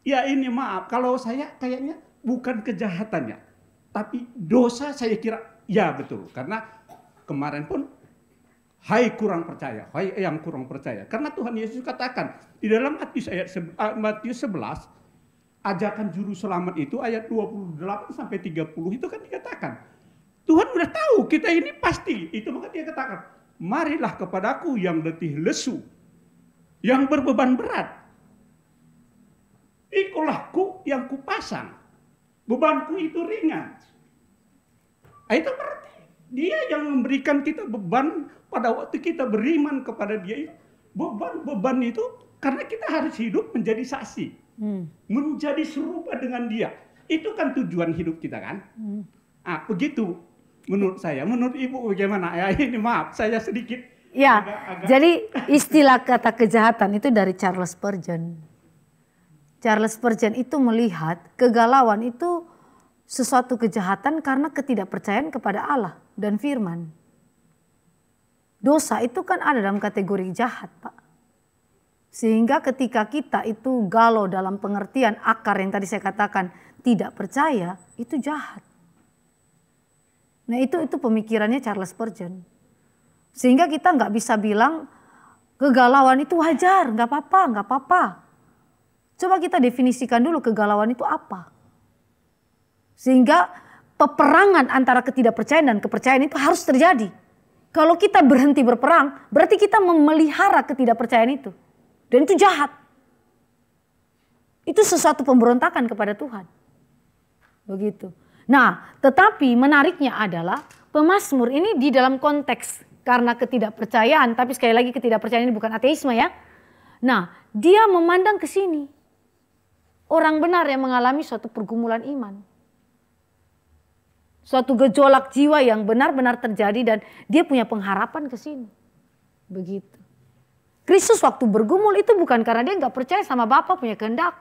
ya ini maaf. Kalau saya kayaknya bukan kejahatannya. Tapi dosa saya kira ya betul. Karena kemarin pun hai kurang percaya, hai yang kurang percaya. Karena Tuhan Yesus katakan di dalam Matius 11 ajakan juru selamat itu ayat 28 sampai 30 itu kan dikatakan Tuhan udah tahu kita ini pasti. Itu maka dia katakan, marilah kepadaku yang letih lesu, yang berbeban berat. Ikulah yang kupasang, bebanku itu ringan. Itu berarti dia yang memberikan kita beban pada waktu kita beriman kepada dia. Beban itu karena kita harus hidup menjadi saksi. Menjadi serupa dengan dia. Itu kan tujuan hidup kita kan. Begitu menurut saya. Menurut Ibu bagaimana? Ya ini maaf saya sedikit. Ya, jadi istilah kata kejahatan itu dari Charles Spurgeon. Charles Spurgeon itu melihat kegalauan itu sesuatu kejahatan karena ketidakpercayaan kepada Allah dan firman. Dosa itu kan ada dalam kategori jahat, Pak. Sehingga ketika kita itu galau dalam pengertian akar yang tadi saya katakan tidak percaya, itu jahat. Nah itu pemikirannya Charles Spurgeon. Sehingga kita nggak bisa bilang kegalauan itu wajar, nggak apa-apa. Coba kita definisikan dulu kegalauan itu apa. Sehingga peperangan antara ketidakpercayaan dan kepercayaan itu harus terjadi. Kalau kita berhenti berperang, berarti kita memelihara ketidakpercayaan itu. Dan itu jahat. Itu sesuatu pemberontakan kepada Tuhan. Begitu. Nah, tetapi menariknya adalah pemazmur ini di dalam konteks karena ketidakpercayaan, tapi sekali lagi ketidakpercayaan ini bukan ateisme ya. Nah, dia memandang ke sini. Orang benar yang mengalami suatu pergumulan iman. Suatu gejolak jiwa yang benar-benar terjadi dan dia punya pengharapan ke sini. Begitu. Kristus waktu bergumul itu bukan karena dia nggak percaya sama Bapa punya kehendak.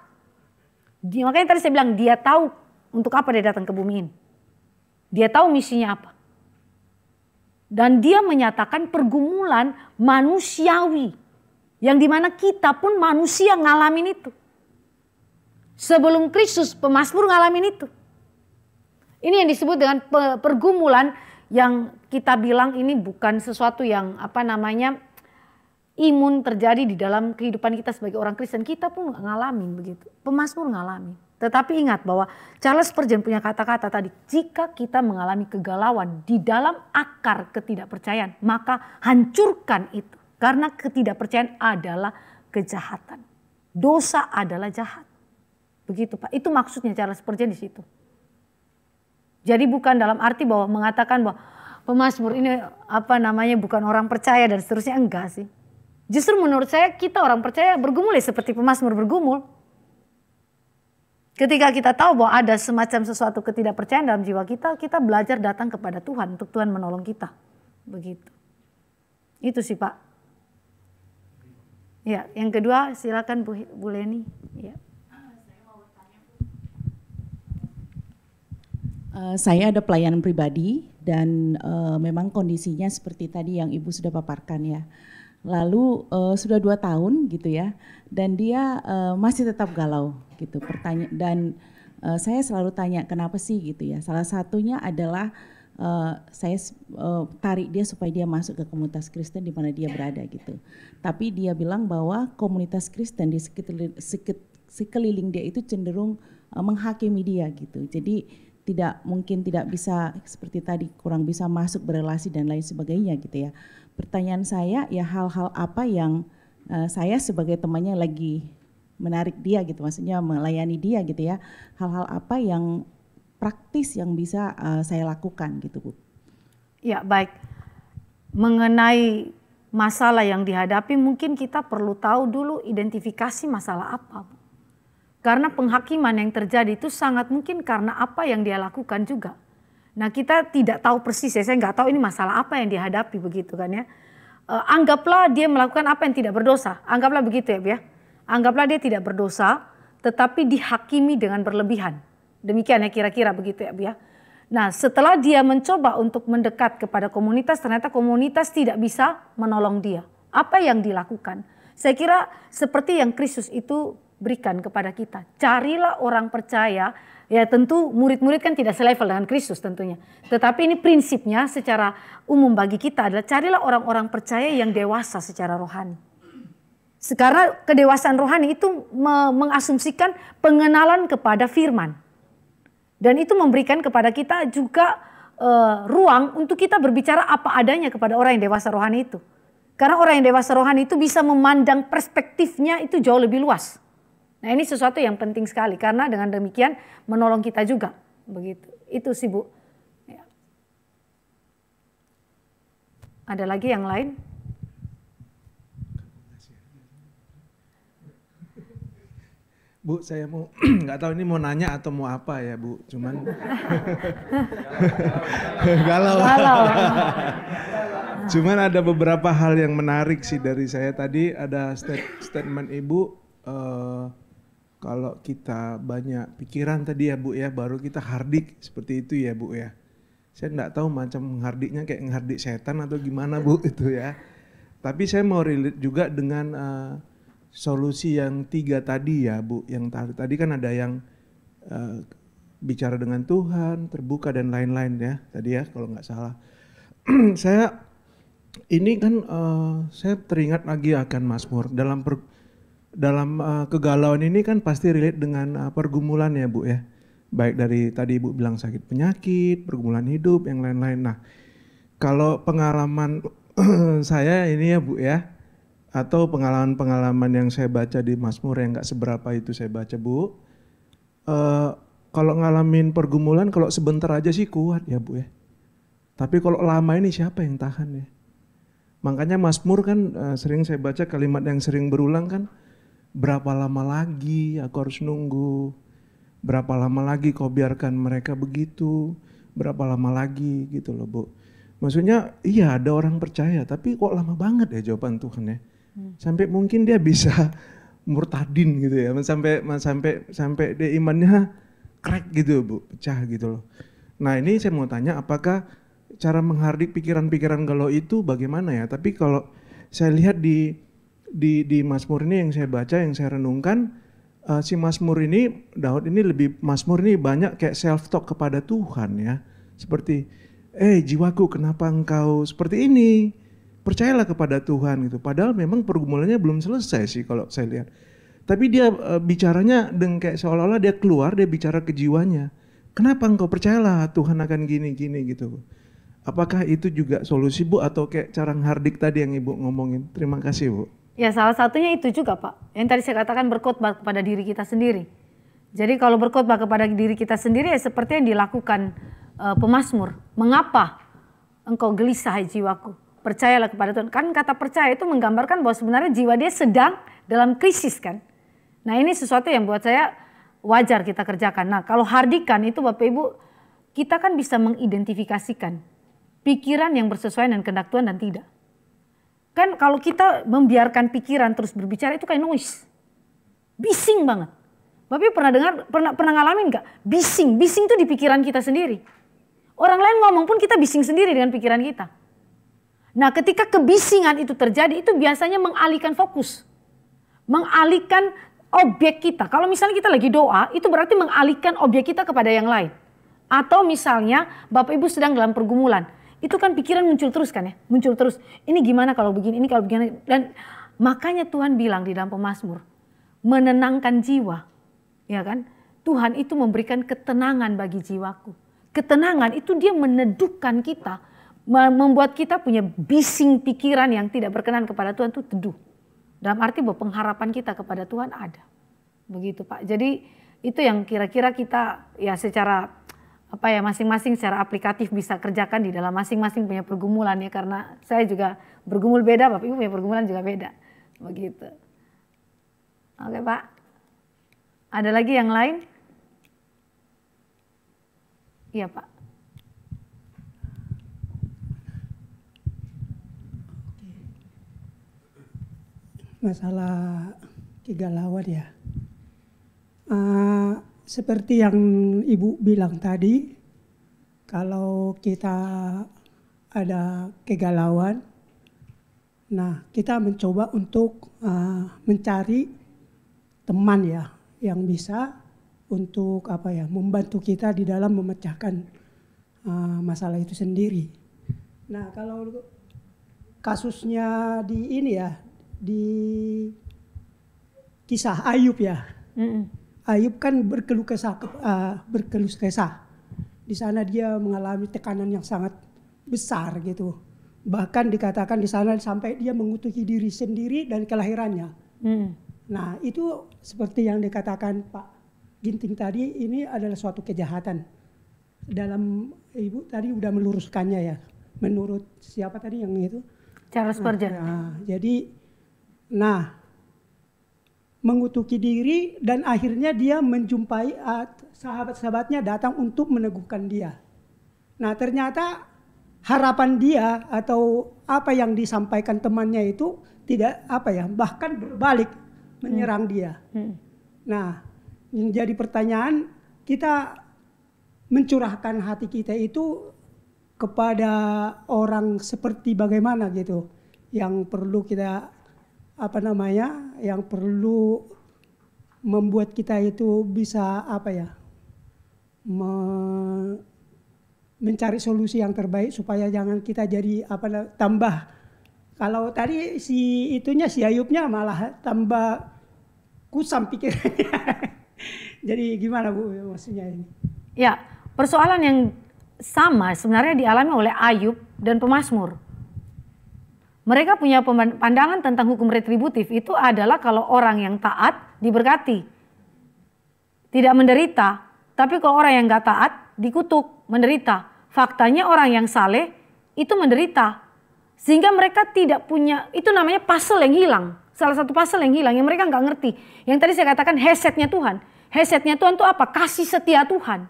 Makanya tadi saya bilang dia tahu untuk apa dia datang ke bumi ini. Dia tahu misinya apa. Dan dia menyatakan pergumulan manusiawi. Yang dimana kita pun manusia ngalamin itu. Sebelum Kristus pemazmur ngalamin itu. Ini yang disebut dengan pergumulan yang kita bilang ini bukan sesuatu yang imun terjadi di dalam kehidupan kita sebagai orang Kristen. Kita pun ngalamin begitu. Pemazmur ngalamin. Tetapi ingat bahwa Charles Spurgeon punya kata-kata tadi, jika kita mengalami kegalauan di dalam akar ketidakpercayaan, maka hancurkan itu. Karena ketidakpercayaan adalah kejahatan. Dosa adalah jahat. Begitu Pak, itu maksudnya Charles Spurgeon di situ. Jadi bukan dalam arti bahwa mengatakan bahwa pemazmur ini bukan orang percaya dan seterusnya, enggak sih. Justru menurut saya kita orang percaya bergumul seperti pemazmur bergumul. Ketika kita tahu bahwa ada semacam sesuatu ketidakpercayaan dalam jiwa kita, kita belajar datang kepada Tuhan untuk Tuhan menolong kita. Begitu. Itu sih Pak. Ya, yang kedua silakan Bu Leni. Ya. Saya ada pelayanan pribadi dan memang kondisinya seperti tadi yang Ibu sudah paparkan ya. Lalu sudah 2 tahun gitu ya, dan dia masih tetap galau gitu. Dan saya selalu tanya kenapa sih gitu ya. Salah satunya adalah saya tarik dia supaya dia masuk ke komunitas Kristen di mana dia berada gitu. Tapi dia bilang bahwa komunitas Kristen di sekeliling dia itu cenderung menghakimi dia gitu. Jadi tidak bisa seperti tadi, kurang bisa masuk berelasi dan lain sebagainya gitu ya. Pertanyaan saya ya, hal-hal apa yang saya sebagai temannya lagi menarik dia gitu, maksudnya melayani dia gitu ya. Hal-hal apa yang praktis yang bisa saya lakukan gitu Bu. Ya baik, mengenai masalah yang dihadapi mungkin kita perlu tahu dulu identifikasi masalah apa Bu. Karena penghakiman yang terjadi itu sangat mungkin karena apa yang dia lakukan juga. Nah kita tidak tahu persis ya, saya nggak tahu ini masalah apa yang dihadapi begitu kan ya. Anggaplah dia melakukan apa yang tidak berdosa, anggaplah begitu ya Bu ya. Anggaplah dia tidak berdosa tetapi dihakimi dengan berlebihan. Demikian ya kira-kira begitu ya Bu ya. Nah setelah dia mencoba untuk mendekat kepada komunitas, ternyata komunitas tidak bisa menolong dia. Apa yang dilakukan? Saya kira seperti yang Kristus itu berikan kepada kita. Carilah orang percaya, ya tentu murid-murid kan tidak selevel dengan Kristus tentunya. Tetapi ini prinsipnya secara umum bagi kita adalah carilah orang-orang percaya yang dewasa secara rohani. Karena kedewasaan rohani itu mengasumsikan pengenalan kepada firman. Dan itu memberikan kepada kita juga ruang untuk kita berbicara apa adanya kepada orang yang dewasa rohani itu. Karena orang yang dewasa rohani itu bisa memandang perspektifnya itu jauh lebih luas. Nah ini sesuatu yang penting sekali karena dengan demikian menolong kita juga. Begitu. Itu sih Bu. Ya. Ada lagi yang lain? Bu, saya mau nggak tahu ini mau nanya atau mau apa ya Bu, cuman galau. Cuman ada beberapa hal yang menarik sih dari saya tadi, ada statement Ibu. Kalau kita banyak pikiran tadi ya Bu ya, baru kita hardik seperti itu ya Bu ya. Saya enggak tahu macam menghardiknya kayak menghardik setan atau gimana Bu itu ya. Tapi saya mau relate juga dengan solusi yang 3 tadi ya Bu. Yang tadi kan ada yang bicara dengan Tuhan, terbuka dan lain-lain ya tadi ya kalau nggak salah. Saya ini kan saya teringat lagi akan Mazmur dalam kegalauan ini kan pasti relate dengan pergumulan ya Bu ya. Baik dari tadi Ibu bilang sakit penyakit, pergumulan hidup, yang lain-lain. Nah kalau pengalaman saya ini ya Bu ya, atau pengalaman-pengalaman yang saya baca di Mazmur yang gak seberapa itu saya baca Bu. Kalau ngalamin pergumulan kalau sebentar aja sih kuat ya Bu ya. Tapi kalau lama ini siapa yang tahan ya. Makanya Mazmur kan sering saya baca kalimat yang sering berulang kan, berapa lama lagi aku harus nunggu, berapa lama lagi kau biarkan mereka begitu, berapa lama lagi gitu loh Bu. Maksudnya iya ada orang percaya tapi kok lama banget ya jawaban Tuhan ya. Sampai mungkin dia bisa murtadin gitu ya, sampai dia imannya crack gitu Bu, pecah gitu loh. Nah ini saya mau tanya apakah cara menghardik pikiran-pikiran galau itu bagaimana ya? Tapi kalau saya lihat di Mazmur ini yang saya baca, yang saya renungkan, si Mazmur ini, Daud ini Mazmur ini banyak kayak self talk kepada Tuhan ya. Seperti, jiwaku kenapa engkau seperti ini? Percayalah kepada Tuhan gitu. Padahal memang pergumulannya belum selesai sih kalau saya lihat. Tapi dia bicaranya dengan kayak seolah-olah dia keluar, dia bicara ke jiwanya. Kenapa engkau percayalah Tuhan akan gini-gini gitu. Apakah itu juga solusi Bu atau kayak cara ngehardik tadi yang Ibu ngomongin? Terima kasih Bu. Ya salah satunya itu juga Pak. Yang tadi saya katakan berkhotbah kepada diri kita sendiri. Jadi kalau berkhotbah kepada diri kita sendiri ya seperti yang dilakukan pemazmur. Mengapa engkau gelisah hai jiwaku? Percayalah kepada Tuhan. Kan kata percaya itu menggambarkan bahwa sebenarnya jiwa dia sedang dalam krisis kan. Nah ini sesuatu yang buat saya wajar kita kerjakan. Nah kalau hardikan itu Bapak Ibu, kita kan bisa mengidentifikasikan pikiran yang bersesuaian dengan kehendak Tuhan dan tidak. Kan kalau kita membiarkan pikiran terus berbicara itu kayak noise. Bising banget. Bapak Ibu pernah ngalamin gak? Bising itu di pikiran kita sendiri. Orang lain ngomong pun kita bising sendiri dengan pikiran kita. Nah ketika kebisingan itu terjadi itu biasanya mengalihkan fokus. Mengalihkan objek kita. Kalau misalnya kita lagi doa itu berarti mengalihkan objek kita kepada yang lain. Atau misalnya Bapak Ibu sedang dalam pergumulan. Itu kan pikiran muncul terus kan ya. Muncul terus. Ini gimana kalau begini, ini kalau begini. Dan makanya Tuhan bilang di dalam pemazmur. Menenangkan jiwa. Ya kan. Tuhan itu memberikan ketenangan bagi jiwaku. Ketenangan itu dia meneduhkan kita. Membuat kita punya bising pikiran yang tidak berkenan kepada Tuhan itu teduh. Dalam arti bahwa pengharapan kita kepada Tuhan ada. Begitu Pak. Jadi itu yang kira-kira kita ya secara masing-masing secara aplikatif bisa kerjakan di dalam masing-masing punya pergumulan ya. Karena saya juga bergumul beda, Bapak Ibu punya pergumulan juga beda. Begitu. Oke Pak. Ada lagi yang lain? Iya Pak. Masalah kegalauan ya. Seperti yang Ibu bilang tadi, kalau kita ada kegalauan, nah kita mencoba untuk mencari teman ya yang bisa untuk membantu kita di dalam memecahkan masalah itu sendiri. Nah kalau kasusnya di ini ya, di kisah Ayub ya. Ayub kan berkeluh kesah. Di sana dia mengalami tekanan yang sangat besar gitu. Bahkan dikatakan di sana sampai dia mengutuki diri sendiri dan kelahirannya. Nah itu seperti yang dikatakan Pak Ginting tadi, ini adalah suatu kejahatan. Dalam Ibu tadi udah meluruskannya ya. Menurut siapa tadi yang itu? Charles Spurgeon. Nah, mengutuki diri dan akhirnya dia menjumpai sahabat-sahabatnya datang untuk meneguhkan dia. Nah, ternyata harapan dia atau apa yang disampaikan temannya itu tidak bahkan berbalik menyerang dia. Nah, yang jadi pertanyaan, kita mencurahkan hati kita itu kepada orang seperti bagaimana gitu, yang perlu kita yang perlu membuat kita itu bisa mencari solusi yang terbaik supaya jangan kita jadi tambah. Kalau tadi si Ayubnya malah tambah kusam pikirannya. Jadi gimana Bu maksudnya ini? Ya, persoalan yang sama sebenarnya dialami oleh Ayub dan pemazmur. Mereka punya pandangan tentang hukum retributif itu adalah kalau orang yang taat diberkati, tidak menderita. Tapi kalau orang yang gak taat dikutuk, menderita. Faktanya orang yang saleh itu menderita. Sehingga mereka tidak punya, itu namanya puzzle yang hilang. Salah satu puzzle yang hilang yang mereka gak ngerti. Yang tadi saya katakan hesetnya Tuhan. Hesetnya Tuhan itu apa? Kasih setia Tuhan.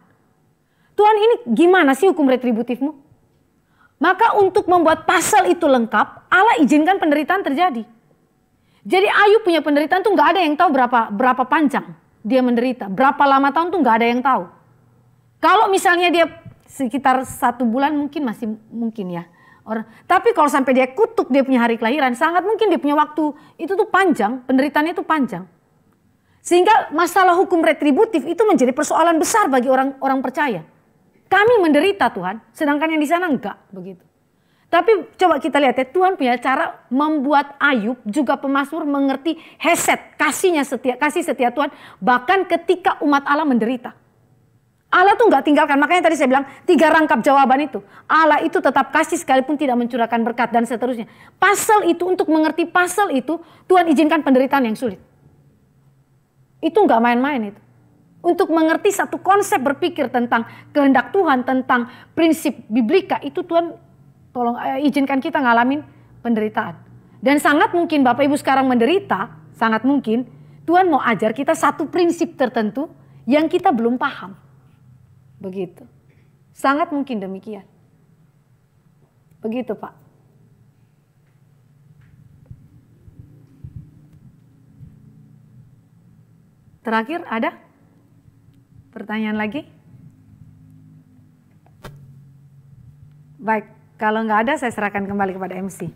Tuhan ini gimana sih hukum retributifmu? Maka untuk membuat pasal itu lengkap, Allah izinkan penderitaan terjadi. Jadi Ayub punya penderitaan tuh nggak ada yang tahu berapa panjang dia menderita, berapa lama tahun tuh nggak ada yang tahu. Kalau misalnya dia sekitar 1 bulan mungkin masih mungkin ya. Tapi kalau sampai dia kutuk dia punya hari kelahiran, sangat mungkin dia punya waktu itu tuh panjang, penderitaannya itu panjang. Sehingga masalah hukum retributif itu menjadi persoalan besar bagi orang percaya. Kami menderita Tuhan, sedangkan yang di sana enggak begitu. Tapi coba kita lihat ya, Tuhan punya cara membuat Ayub juga pemazmur mengerti hesed, kasih setia Tuhan, bahkan ketika umat Allah menderita. Allah tuh nggak tinggalkan, makanya tadi saya bilang 3 rangkap jawaban itu. Allah itu tetap kasih sekalipun tidak mencurahkan berkat dan seterusnya. Pasal itu, untuk mengerti pasal itu, Tuhan izinkan penderitaan yang sulit. Itu nggak main-main itu. Untuk mengerti satu konsep berpikir tentang kehendak Tuhan, tentang prinsip biblika, itu Tuhan tolong izinkan kita ngalamin penderitaan. Dan sangat mungkin Bapak Ibu sekarang menderita, sangat mungkin Tuhan mau ajar kita satu prinsip tertentu yang kita belum paham. Begitu. Sangat mungkin demikian. Begitu Pak. Terakhir ada pertanyaan lagi? Baik. Kalau nggak ada, saya serahkan kembali kepada MC.